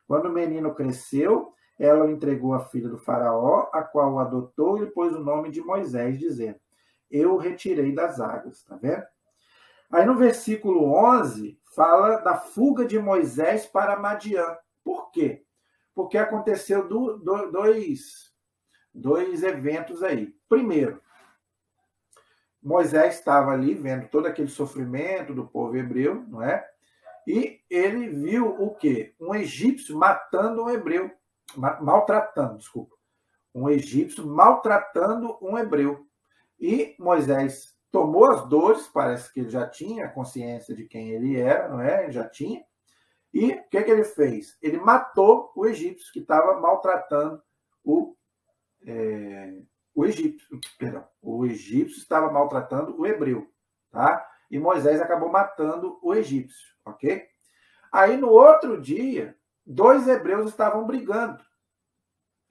Speaker 1: Quando o menino cresceu, ela o entregou à filha do faraó, a qual o adotou e lhe pôs o nome de Moisés, dizendo: eu o retirei das águas. Tá vendo? Aí no versículo 11, fala da fuga de Moisés para Madiã. Por quê? Porque aconteceu dois eventos aí. Primeiro, Moisés estava ali vendo todo aquele sofrimento do povo hebreu, não é? E ele viu o quê? Um egípcio matando um hebreu. Um egípcio maltratando um hebreu. E Moisés tomou as dores, parece que ele já tinha consciência de quem ele era, não é? Ele já tinha. E o que ele fez? Ele matou o egípcio que estava maltratando o egípcio. Perdão, o egípcio estava maltratando o hebreu, tá? E Moisés acabou matando o egípcio, ok? Aí no outro dia, 2 hebreus estavam brigando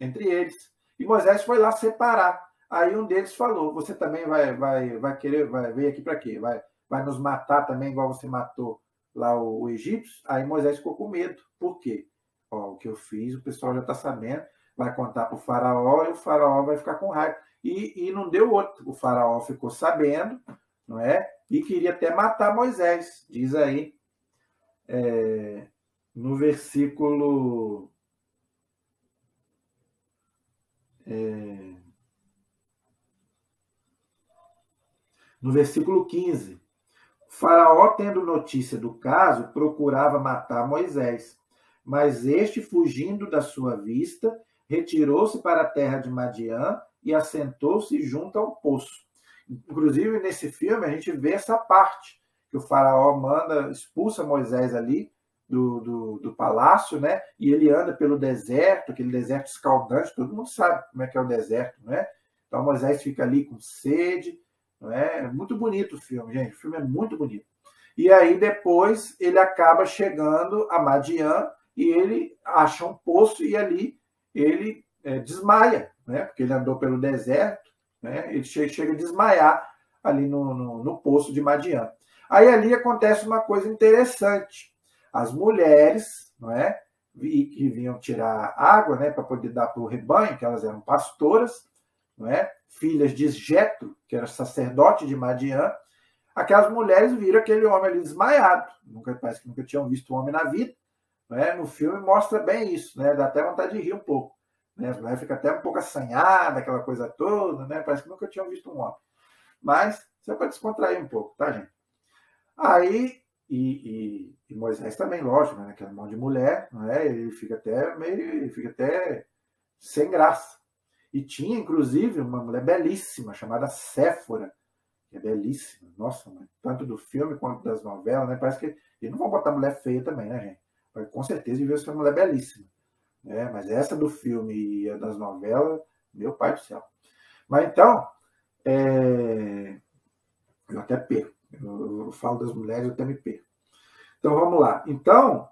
Speaker 1: entre eles. E Moisés foi lá separar. Aí um deles falou: você também vai querer, vai vir aqui para quê? Vai nos matar também, igual você matou lá o egípcio? Aí Moisés ficou com medo. Por quê? O que eu fiz, o pessoal já está sabendo, vai contar para o faraó e o faraó vai ficar com raiva. E não deu outro. O faraó ficou sabendo, não é? E queria até matar Moisés. Diz aí, no versículo... no versículo 15. O faraó, tendo notícia do caso, procurava matar Moisés. Mas este, fugindo da sua vista, retirou-se para a terra de Madiã e assentou-se junto ao poço. Inclusive, nesse filme, a gente vê essa parte, que o faraó expulsa Moisés ali do palácio, né? E ele anda pelo deserto, aquele deserto escaldante, todo mundo sabe como é que é o deserto, né? Então Moisés fica ali com sede, não é? É muito bonito o filme, gente, o filme é muito bonito. E aí depois ele acaba chegando a Madiã e ele acha um poço e ali ele desmaia, né? Porque ele andou pelo deserto, né? Ele chega a desmaiar ali no poço de Madiã. Aí ali acontece uma coisa interessante. As mulheres, não é, que vinham tirar água, né, para poder dar para o rebanho, que elas eram pastoras, não é, filhas de Jetro, que era sacerdote de Madiã, aquelas mulheres viram aquele homem ali desmaiado. Parece que nunca tinham visto um homem na vida. Né? No filme mostra bem isso, né? Dá até vontade de rir um pouco. Né? As mulheres ficam até um pouco assanhadas, aquela coisa toda, né? Parece que nunca tinham visto um homem. Mas você pode descontrair um pouco, tá, gente? Aí, e Moisés também, lógico, né? Aquela mão de mulher, né? Ele fica até sem graça. E tinha, inclusive, uma mulher belíssima chamada Séfora, que é belíssima. Nossa, mãe, tanto do filme quanto das novelas, né? Parece que eles não vão botar mulher feia também, né, gente? Mas, com certeza devia ser uma mulher belíssima. Né? Mas essa do filme e a das novelas, meu pai do céu. Mas então, eu até perco. Eu falo das mulheres, eu até me perco. Então, vamos lá. Então,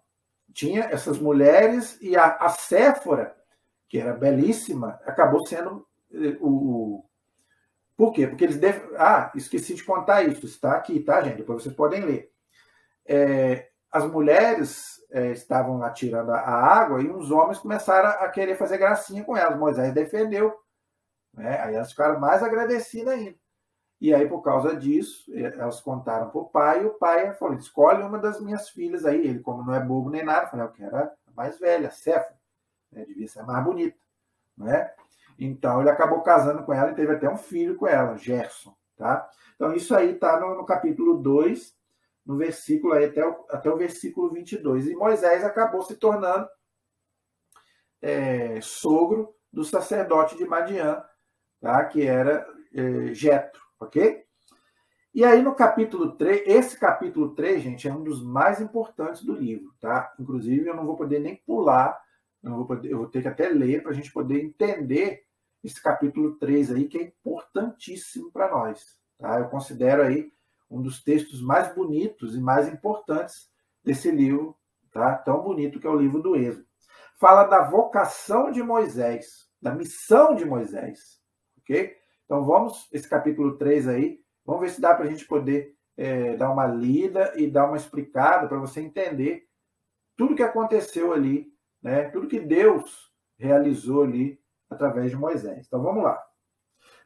Speaker 1: tinha essas mulheres e a Séfora, que era belíssima, acabou sendo o... Por quê? Porque eles... esqueci de contar isso. Está aqui, tá, gente? Depois vocês podem ler. As mulheres estavam lá tirando a água e uns homens começaram a querer fazer gracinha com elas. Moisés defendeu. Né? Aí elas ficaram mais agradecidas ainda. E aí, por causa disso, elas contaram para o pai, e o pai falou, escolhe uma das minhas filhas aí. Ele, como não é bobo nem nada, falou, eu quero a mais velha, a Séfora. Né? Devia ser a mais bonita. Né? Então, ele acabou casando com ela e teve até um filho com ela, Gerson. Tá? Então, isso aí está no capítulo 2, no versículo aí, até o versículo 22. E Moisés acabou se tornando sogro do sacerdote de Madiã, tá? Que era Jetro. Ok? E aí no capítulo 3, esse capítulo 3, gente, é um dos mais importantes do livro, tá? Inclusive eu não vou poder nem pular, eu vou ter que até ler para a gente poder entender esse capítulo 3 aí, que é importantíssimo para nós, tá? Eu considero aí um dos textos mais bonitos e mais importantes desse livro, tá? Tão bonito que é o livro do Êxodo. Fala da vocação de Moisés, da missão de Moisés, ok? Então, esse capítulo 3 aí, vamos ver se dá para a gente poder dar uma lida e dar uma explicada para você entender tudo que aconteceu ali, né? Tudo que Deus realizou ali através de Moisés. Então, vamos lá.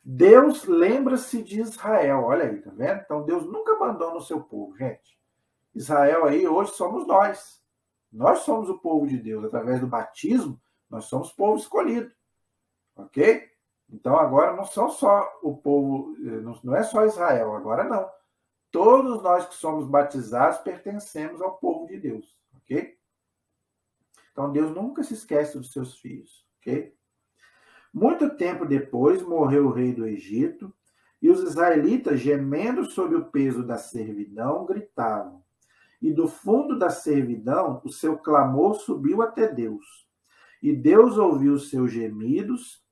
Speaker 1: Deus lembra-se de Israel, olha aí, tá vendo? Então, Deus nunca abandona o seu povo, gente. Israel aí, hoje, somos nós. Nós somos o povo de Deus. Através do batismo, nós somos povo escolhido, ok? Então, agora não são só o povo, não é só Israel, agora não. Todos nós que somos batizados pertencemos ao povo de Deus, ok? Então, Deus nunca se esquece dos seus filhos, ok? Muito tempo depois, morreu o rei do Egito, e os israelitas, gemendo sob o peso da servidão, gritavam. E do fundo da servidão, o seu clamor subiu até Deus. E Deus ouviu os seus gemidos.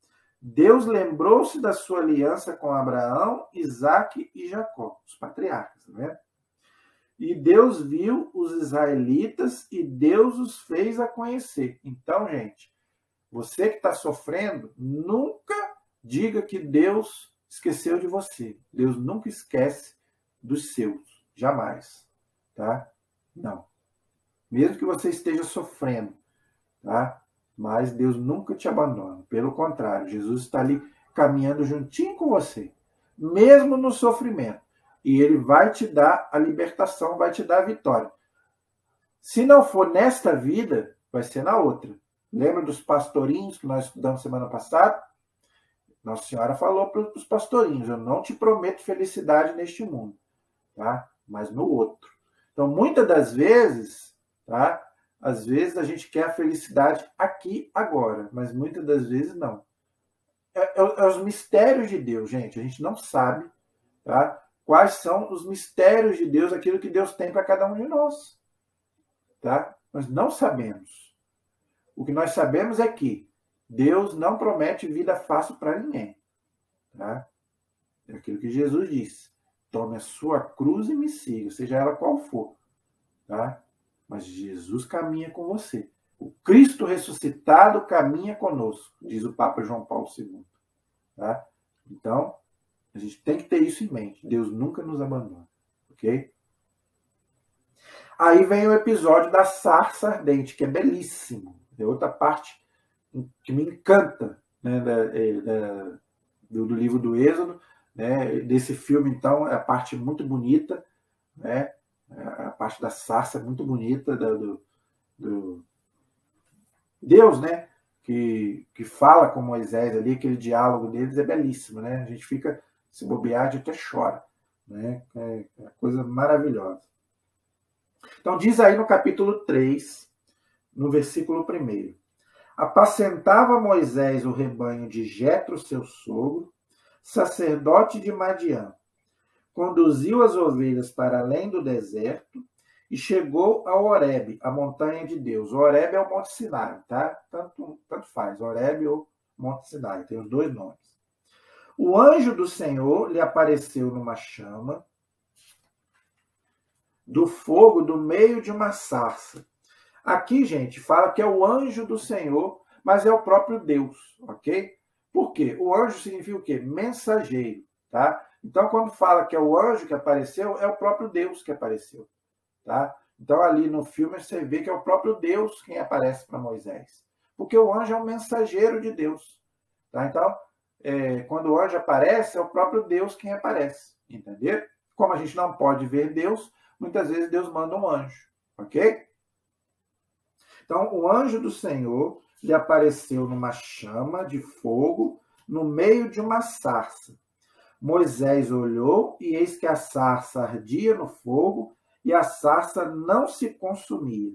Speaker 1: Deus lembrou-se da sua aliança com Abraão, Isaque e Jacó, os patriarcas, né? E Deus viu os israelitas e Deus os fez a conhecer. Então, gente, você que está sofrendo, nunca diga que Deus esqueceu de você. Deus nunca esquece dos seus, jamais, tá? Não. Mesmo que você esteja sofrendo, tá? Mas Deus nunca te abandona. Pelo contrário, Jesus está ali caminhando juntinho com você, mesmo no sofrimento. E Ele vai te dar a libertação, vai te dar a vitória. Se não for nesta vida, vai ser na outra. Lembra dos pastorinhos que nós estudamos semana passada? Nossa Senhora falou para os pastorinhos, eu não te prometo felicidade neste mundo, tá? Mas no outro. Então, muitas das vezes, tá? Às vezes a gente quer a felicidade aqui, agora, mas muitas das vezes não. É os mistérios de Deus, gente. A gente não sabe, tá? Quais são os mistérios de Deus, aquilo que Deus tem para cada um de nós. Tá? Nós não sabemos. O que nós sabemos é que Deus não promete vida fácil para ninguém. Tá? É aquilo que Jesus disse. Tome a sua cruz e me siga, seja ela qual for. Tá? Mas Jesus caminha com você. O Cristo ressuscitado caminha conosco, diz o Papa João Paulo II. Tá? Então, a gente tem que ter isso em mente. Deus nunca nos abandona. Ok? Aí vem o episódio da sarça ardente, que é belíssimo. É outra parte que me encanta, né, do livro do Êxodo. Né? Desse filme, então, é a parte muito bonita, né? A parte da sarça é muito bonita do Deus, né? Que fala com Moisés ali, aquele diálogo deles é belíssimo, né? A gente fica, se bobear, a gente até chora, né? É uma coisa maravilhosa. Então, diz aí no capítulo 3, no versículo 1. Apacentava Moisés o rebanho de Jetro, seu sogro, sacerdote de Madiã. conduziu as ovelhas para além do deserto e chegou ao Horebe, a montanha de Deus. O Horebe é o Monte Sinai, tá? Tanto faz, Horebe ou Monte Sinai, tem os dois nomes. O anjo do Senhor lhe apareceu numa chama do fogo do meio de uma sarça. Aqui, gente, fala que é o anjo do Senhor, mas é o próprio Deus, ok? Por quê? O anjo significa o quê? Mensageiro, tá? Então, quando fala que é o anjo que apareceu, é o próprio Deus que apareceu, tá? Então, ali no filme, você vê que é o próprio Deus quem aparece para Moisés. Porque o anjo é um mensageiro de Deus, tá? Então, quando o anjo aparece, é o próprio Deus quem aparece, entendeu? Como a gente não pode ver Deus, muitas vezes Deus manda um anjo, ok? Então, o anjo do Senhor lhe apareceu numa chama de fogo no meio de uma sarça. Moisés olhou e eis que a sarça ardia no fogo e a sarça não se consumia.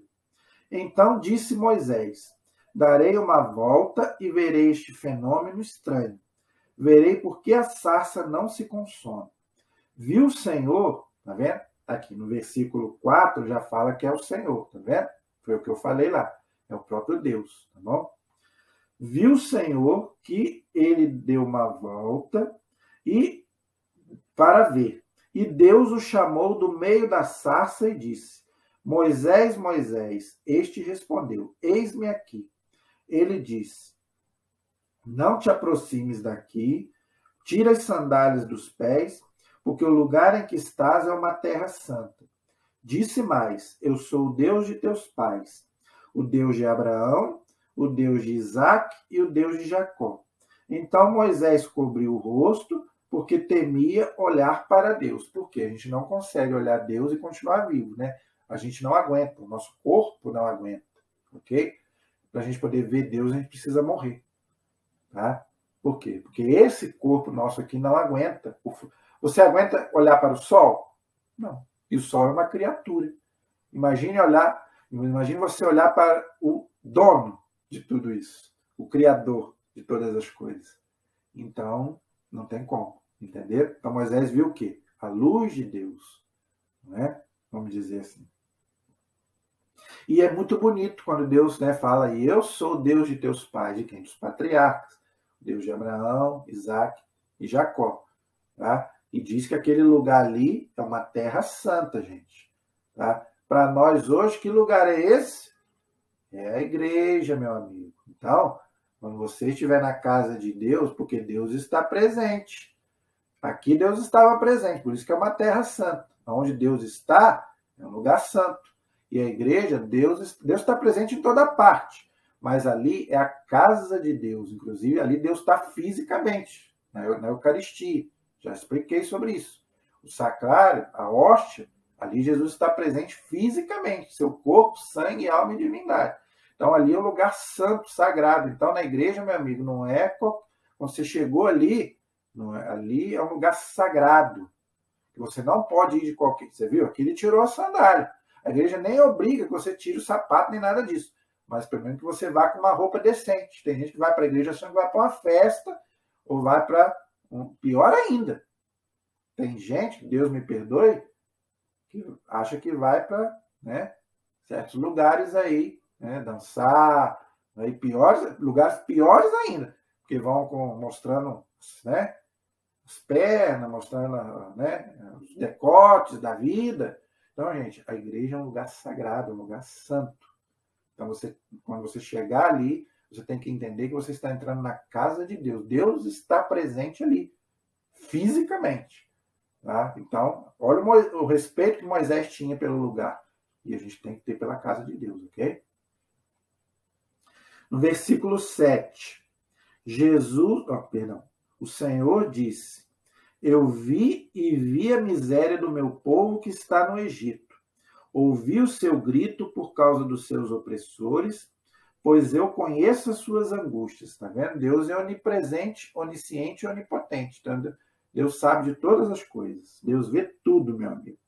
Speaker 1: Então disse Moisés: darei uma volta e verei este fenômeno estranho. Verei por que a sarça não se consome. Viu o Senhor, tá vendo? Aqui no versículo 4 já fala que é o Senhor, tá vendo? Foi o que eu falei lá. É o próprio Deus, tá bom? Viu o Senhor que ele deu uma volta e para ver. E Deus o chamou do meio da sarça e disse: Moisés, Moisés. Este respondeu: eis-me aqui. Ele disse: não te aproximes daqui, tira as sandálias dos pés, porque o lugar em que estás é uma terra santa. Disse mais: eu sou o Deus de teus pais, o Deus de Abraão, o Deus de Isaque e o Deus de Jacó. Então Moisés cobriu o rosto, porque temia olhar para Deus. Porque a gente não consegue olhar Deus e continuar vivo, né? A gente não aguenta, o nosso corpo não aguenta, ok? Para a gente poder ver Deus, a gente precisa morrer, tá? Por quê? Porque esse corpo nosso aqui não aguenta. Você aguenta olhar para o sol? Não. E o sol é uma criatura. Imagine você olhar para o dono de tudo isso, o criador de todas as coisas. Então, não tem como, entendeu? Então Moisés viu o quê? A luz de Deus, não é? Vamos dizer assim. E é muito bonito quando Deus, né, fala: e eu sou o Deus de teus pais, de quem? Dos patriarcas, Deus de Abraão, Isaque e Jacó, tá? E diz que aquele lugar ali é uma terra santa, gente, tá? Para nós hoje, que lugar é esse? É a igreja, meu amigo. Então, quando você estiver na casa de Deus, porque Deus está presente. Aqui Deus estava presente, por isso que é uma terra santa. Onde Deus está, é um lugar santo. E a igreja, Deus está presente em toda parte. Mas ali é a casa de Deus. Inclusive, ali Deus está fisicamente, na Eucaristia. Já expliquei sobre isso. O sacrário, a hóstia, ali Jesus está presente fisicamente. Seu corpo, sangue, alma e divindade. Então, ali é um lugar santo, sagrado. Então, na igreja, meu amigo, não é... Quando você chegou ali, ali é um lugar sagrado. Que você não pode ir de qualquer... Você viu? Aqui ele tirou a sandália. A igreja nem obriga que você tire o sapato, nem nada disso. Mas, pelo menos, que você vá com uma roupa decente. Tem gente que vai para a igreja achando que vai para uma festa, ou vai para... Pior ainda. Tem gente, que Deus me perdoe, que acha que vai para, né, certos lugares aí, né, dançar, aí lugares piores ainda, porque vão mostrando, né, as pernas, mostrando, né, os decotes da vida. Então, gente, a igreja é um lugar sagrado, um lugar santo. Então, quando você chegar ali, você tem que entender que você está entrando na casa de Deus. Deus está presente ali, fisicamente. Tá? Então, olha o respeito que Moisés tinha pelo lugar. E a gente tem que ter pela casa de Deus, ok? No versículo 7, o Senhor disse: eu vi a miséria do meu povo que está no Egito. Ouvi o seu grito por causa dos seus opressores, pois eu conheço as suas angústias. Está vendo? Deus é onipresente, onisciente e onipotente. Então, Deus sabe de todas as coisas. Deus vê tudo, meu amigo.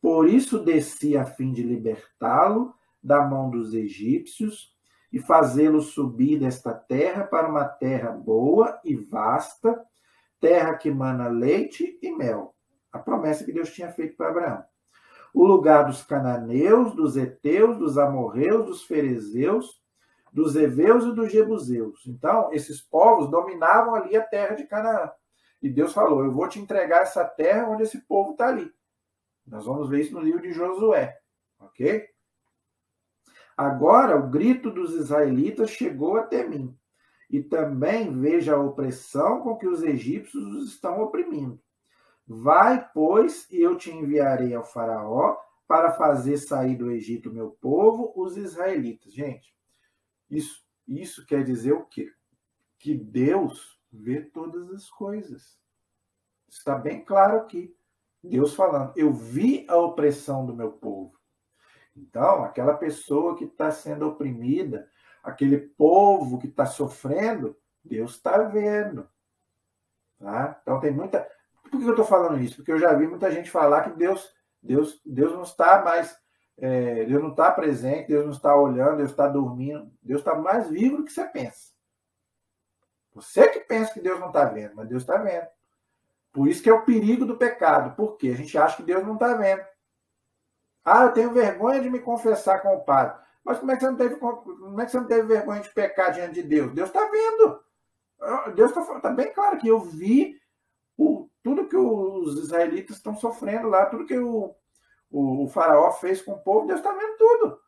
Speaker 1: Por isso desci a fim de libertá-lo da mão dos egípcios e fazê-lo subir desta terra para uma terra boa e vasta, terra que mana leite e mel, A promessa que Deus tinha feito para Abraão. O lugar dos cananeus, dos heteus, dos amorreus, dos ferezeus, dos heveus e dos jebuseus. Então, esses povos dominavam ali a terra de Canaã. E Deus falou, eu vou te entregar essa terra onde esse povo está ali. Nós vamos ver isso no livro de Josué. Ok? Agora, o grito dos israelitas chegou até mim. E também veja a opressão com que os egípcios os estão oprimindo. Vai, pois, e eu te enviarei ao faraó para fazer sair do Egito meu povo, os israelitas. Gente, isso quer dizer o quê? Que Deus vê todas as coisas. Está bem claro aqui. Deus falando, eu vi a opressão do meu povo. Então, aquela pessoa que está sendo oprimida, aquele povo que está sofrendo, Deus está vendo. Tá? Então, tem muita... Por que eu estou falando isso? Porque eu já vi muita gente falar que Deus não está mais... Deus não está presente, Deus não está olhando, Deus está dormindo. Deus está mais vivo do que você pensa. Você que pensa que Deus não está vendo, mas Deus está vendo. Por isso que é o perigo do pecado. Por quê? A gente acha que Deus não está vendo. Ah, eu tenho vergonha de me confessar com o padre. Mas como é que você não teve vergonha de pecar diante de Deus? Deus está vendo. Deus está bem claro que eu vi tudo que os israelitas estão sofrendo lá, tudo que o faraó fez com o povo, Deus está vendo tudo.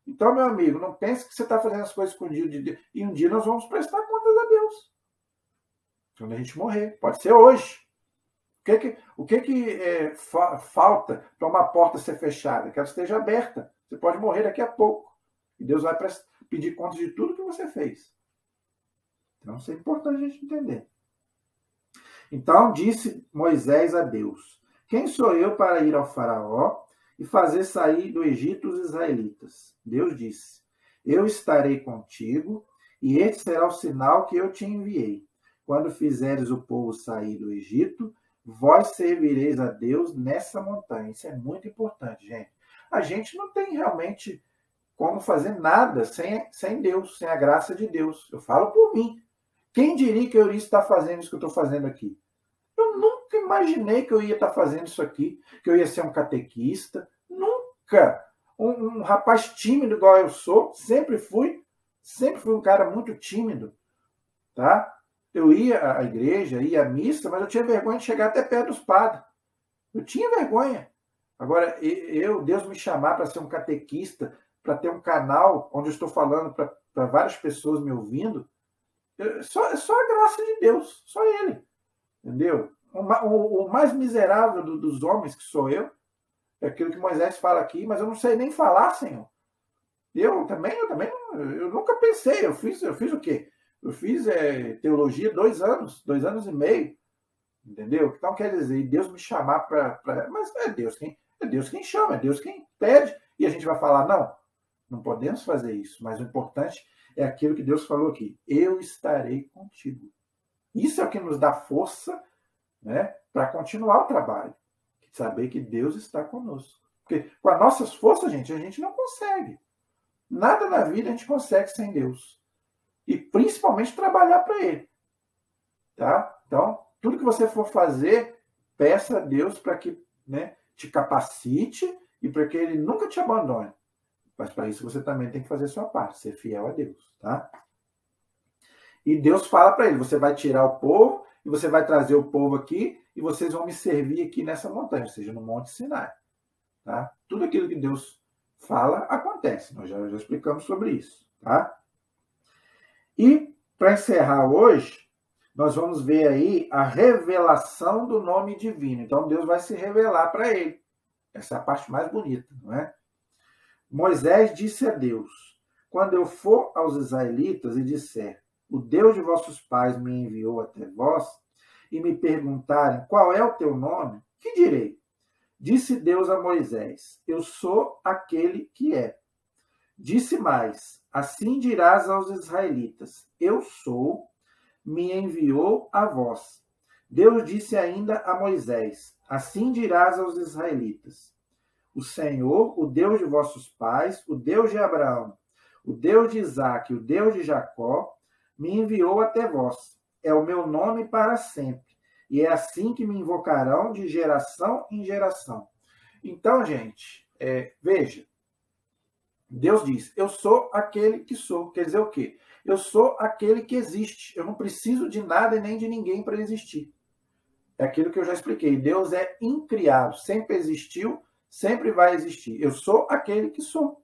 Speaker 1: Então, meu amigo, não pense que você está fazendo as coisas escondidas de Deus. E um dia nós vamos prestar contas a Deus. Quando a gente morrer. Pode ser hoje. O que falta para uma porta ser fechada? Que ela esteja aberta. Você pode morrer daqui a pouco. E Deus vai pedir contas de tudo que você fez. Então, isso é importante a gente entender. Então, disse Moisés a Deus, quem sou eu para ir ao faraó e fazer sair do Egito os israelitas? Deus disse, eu estarei contigo e este será o sinal que eu te enviei. Quando fizeres o povo sair do Egito, vós servireis a Deus nessa montanha. Isso é muito importante, gente. A gente não tem realmente como fazer nada sem Deus, sem a graça de Deus. Eu falo por mim. Quem diria que eu iria estar fazendo isso que eu estou fazendo aqui? Eu nunca imaginei que eu ia estar fazendo isso aqui, que eu ia ser um catequista. Nunca. Um rapaz tímido igual eu sou, sempre fui um cara muito tímido. Tá? Eu ia à igreja, ia à missa, mas eu tinha vergonha de chegar até perto dos padres. Eu tinha vergonha. Agora, Deus me chamar para ser um catequista, para ter um canal onde eu estou falando para várias pessoas me ouvindo, só a graça de Deus, só Ele. Entendeu? O mais miserável dos homens que sou eu, é aquilo que Moisés fala aqui, mas eu não sei nem falar, Senhor. Eu nunca pensei, eu fiz o quê? Eu fiz teologia 2 anos e meio, entendeu? Então quer dizer, Deus me chamar para... Mas é Deus quem chama, é Deus quem pede, e a gente vai falar, não podemos fazer isso, mas o importante é aquilo que Deus falou aqui, eu estarei contigo. Isso é o que nos dá força, né, para continuar o trabalho, saber que Deus está conosco. Porque com as nossas forças, gente, a gente não consegue. Nada na vida a gente consegue sem Deus. E principalmente trabalhar para Ele. Tá? Então, tudo que você for fazer, peça a Deus para que, né, te capacite e para que Ele nunca te abandone. Mas para isso você também tem que fazer a sua parte, ser fiel a Deus. Tá? E Deus fala para ele, você vai tirar o povo e você vai trazer o povo aqui e vocês vão me servir aqui nessa montanha, ou seja, no Monte Sinai. Tá? Tudo aquilo que Deus fala acontece. Nós já explicamos sobre isso. Tá? E, para encerrar hoje, nós vamos ver aí a revelação do nome divino. Então, Deus vai se revelar para ele. Essa é a parte mais bonita, não é? Moisés disse a Deus, quando eu for aos israelitas e disser, o Deus de vossos pais me enviou até vós, e me perguntarem qual é o teu nome, que direi? Disse Deus a Moisés, eu sou aquele que é. Disse mais, assim dirás aos israelitas, eu sou, me enviou a vós. Deus disse ainda a Moisés, assim dirás aos israelitas, o Senhor, o Deus de vossos pais, o Deus de Abraão, o Deus de Isaque, o Deus de Jacó, me enviou até vós. É o meu nome para sempre. e é assim que me invocarão de geração em geração. Então, gente, veja, Deus diz, eu sou aquele que sou. Quer dizer o quê? Eu sou aquele que existe. Eu não preciso de nada e nem de ninguém para existir. É aquilo que eu já expliquei. Deus é incriado, sempre existiu, sempre vai existir. Eu sou aquele que sou.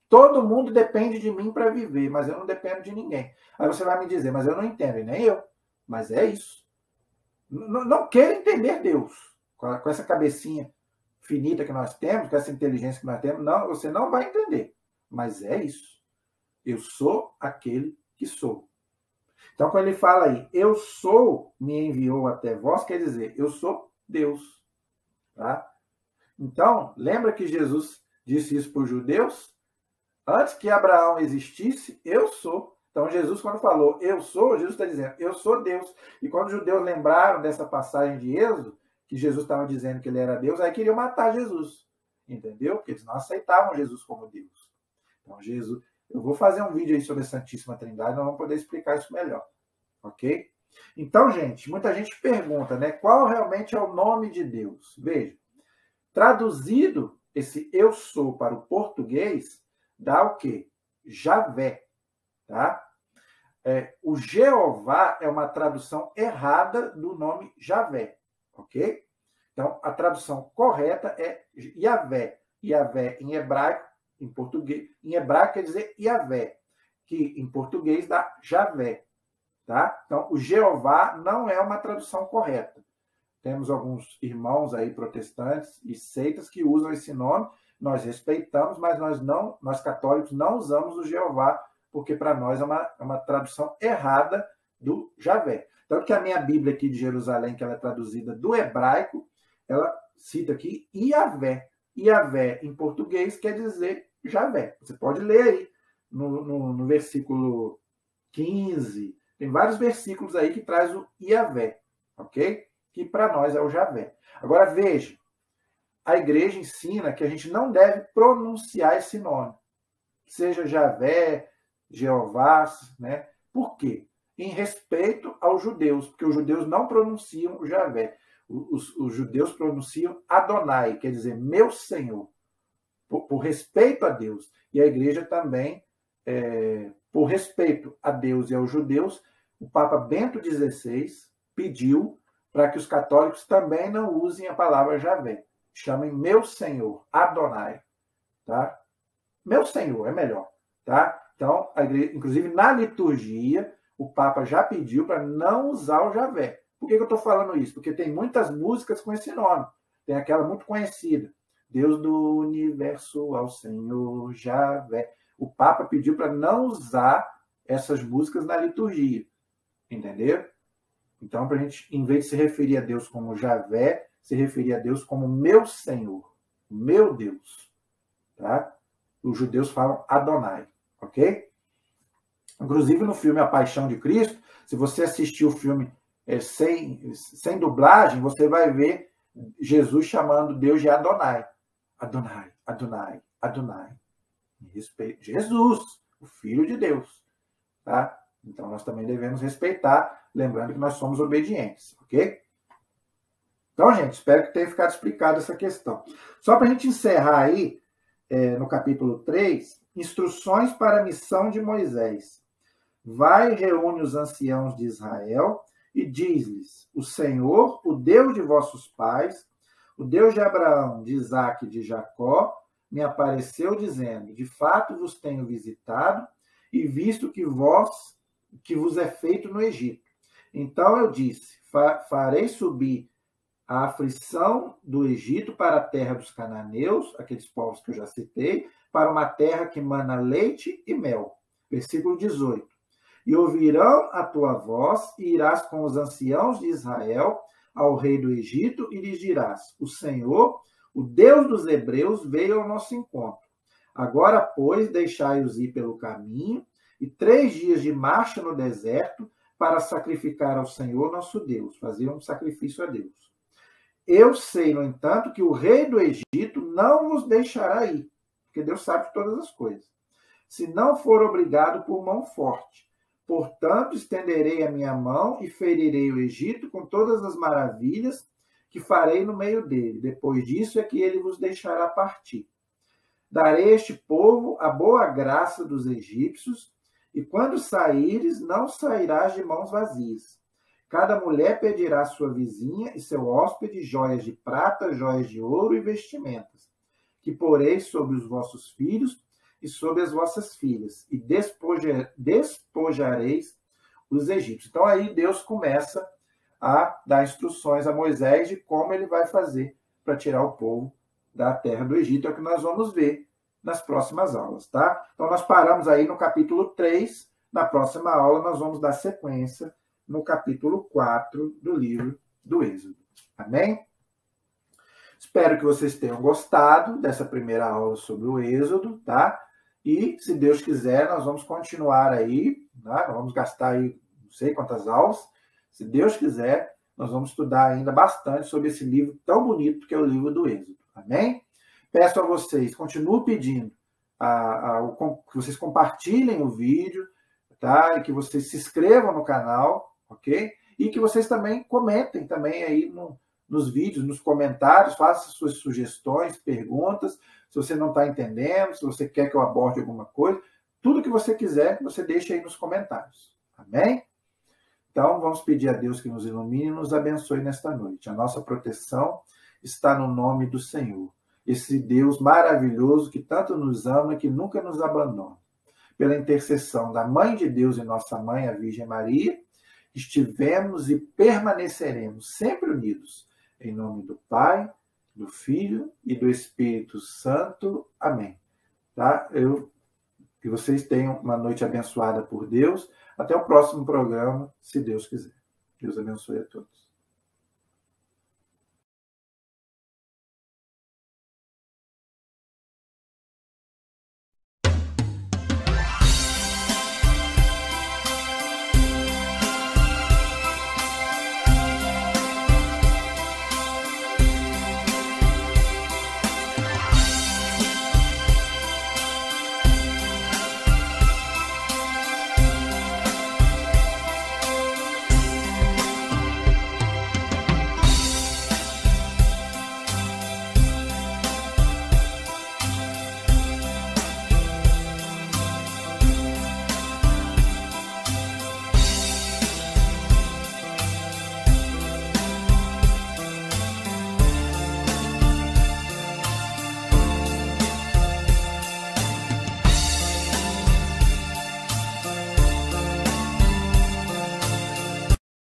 Speaker 1: Todo mundo depende de mim para viver, mas eu não dependo de ninguém. Aí você vai me dizer, mas eu não entendo, e nem eu. Mas é isso. Não quero entender Deus. Com essa cabecinha finita que nós temos, com essa inteligência que nós temos, não, você não vai entender. Mas é isso. Eu sou aquele que sou. Então, quando ele fala aí, eu sou, me enviou até vós, quer dizer, eu sou Deus. Tá? Então, lembra que Jesus disse isso para os judeus? Antes que Abraão existisse, eu sou. Então, Jesus, quando falou eu sou, Jesus está dizendo, eu sou Deus. E quando os judeus lembraram dessa passagem de Êxodo, que Jesus estava dizendo que ele era Deus, aí queriam matar Jesus. Entendeu? Porque eles não aceitavam Jesus como Deus. Então, Jesus... Eu vou fazer um vídeo aí sobre a Santíssima Trindade, nós vamos poder explicar isso melhor. Ok? Então, gente, muita gente pergunta, né? Qual realmente é o nome de Deus? Veja, traduzido esse eu sou para o português, dá o quê? Javé. Tá? O Jeová é uma tradução errada do nome Javé. Ok? Então, a tradução correta é Yavé. Yavé em hebraico, em português, em hebraico quer dizer Yavé, que em português dá Javé. Tá? Então, o Jeová não é uma tradução correta. Temos alguns irmãos aí protestantes e seitas que usam esse nome, nós respeitamos, mas nós católicos não usamos o Jeová, porque para nós é uma tradução errada do Javé. Tanto que a minha Bíblia aqui de Jerusalém, que ela é traduzida do hebraico, ela cita aqui Yavé. Yavé em português quer dizer Javé. Você pode ler aí no versículo 15. Tem vários versículos aí que traz o Yavé, ok? Que para nós é o Javé. Agora veja, a igreja ensina que a gente não deve pronunciar esse nome. Seja Javé, Jeová, né? Por quê? Em respeito aos judeus, porque os judeus não pronunciam o Javé. Os judeus pronunciam Adonai, quer dizer, meu Senhor, por respeito a Deus. E a igreja também, por respeito a Deus e aos judeus, o Papa Bento XVI pediu para que os católicos também não usem a palavra Javé. Chamem meu Senhor, Adonai. Tá? Meu Senhor, é melhor. Tá? Então, a igreja, inclusive na liturgia, o Papa já pediu para não usar o Javé. Por que eu estou falando isso? Porque tem muitas músicas com esse nome. Tem aquela muito conhecida. Deus do universo ao Senhor Javé. O Papa pediu para não usar essas músicas na liturgia. Entendeu? Então, para a gente, em vez de se referir a Deus como Javé, se referir a Deus como meu Senhor. Meu Deus. Tá? Os judeus falam Adonai. Ok? Inclusive no filme A Paixão de Cristo, se você assistir o filme sem dublagem, você vai ver Jesus chamando Deus de Adonai. Adonai, Adonai, Adonai. Em respeito de Jesus, o Filho de Deus. Tá? Então nós também devemos respeitar, lembrando que nós somos obedientes. Ok? Então, gente, espero que tenha ficado explicado essa questão. Só para a gente encerrar aí, no capítulo 3, instruções para a missão de Moisés. Vai e reúne os anciãos de Israel e diz-lhes, o Senhor, o Deus de vossos pais, o Deus de Abraão, de Isaque e de Jacó, me apareceu dizendo, de fato vos tenho visitado e visto que vos é feito no Egito. Então eu disse, farei subir a aflição do Egito para a terra dos cananeus, aqueles povos que eu já citei, para uma terra que mana leite e mel. Versículo 18. E ouvirão a tua voz, e irás com os anciãos de Israel ao rei do Egito, e lhes dirás, o Senhor, o Deus dos hebreus, veio ao nosso encontro. Agora, pois, deixai-os ir pelo caminho, e 3 dias de marcha no deserto, para sacrificar ao Senhor nosso Deus, fazer um sacrifício a Deus. Eu sei, no entanto, que o rei do Egito não vos deixará ir, porque Deus sabe de todas as coisas, se não for obrigado por mão forte, Portanto, estenderei a minha mão e ferirei o Egito com todas as maravilhas que farei no meio dele. Depois disso é que ele vos deixará partir. Darei a este povo a boa graça dos egípcios, e quando saíres, não sairás de mãos vazias. Cada mulher pedirá à sua vizinha e seu hóspede joias de prata, joias de ouro e vestimentas, que porei sobre os vossos filhos e sobre as vossas filhas, e despojareis os egípcios. Então aí Deus começa a dar instruções a Moisés de como ele vai fazer para tirar o povo da terra do Egito. É o que nós vamos ver nas próximas aulas, tá? Então nós paramos aí no capítulo 3. Na próxima aula nós vamos dar sequência no capítulo 4 do livro do Êxodo. Amém? Espero que vocês tenham gostado dessa primeira aula sobre o Êxodo, tá? E, se Deus quiser, nós vamos continuar aí, tá? Nós vamos gastar aí não sei quantas aulas. Se Deus quiser, nós vamos estudar ainda bastante sobre esse livro tão bonito que é o livro do Êxodo. Amém? Peço a vocês, continuo pedindo que vocês compartilhem o vídeo, tá? E que vocês se inscrevam no canal, ok? E que vocês também comentem também aí nos vídeos, nos comentários, façam suas sugestões, perguntas, se você não está entendendo, se você quer que eu aborde alguma coisa, tudo que você quiser, você deixa aí nos comentários. Amém? Então, vamos pedir a Deus que nos ilumine e nos abençoe nesta noite. A nossa proteção está no nome do Senhor. Esse Deus maravilhoso que tanto nos ama e que nunca nos abandona. Pela intercessão da Mãe de Deus e nossa Mãe, a Virgem Maria, estivemos e permaneceremos sempre unidos. Em nome do Pai, do Filho e do Espírito Santo. Amém. Tá? Que vocês tenham uma noite abençoada por Deus. Até o próximo programa, se Deus quiser. Deus abençoe a todos.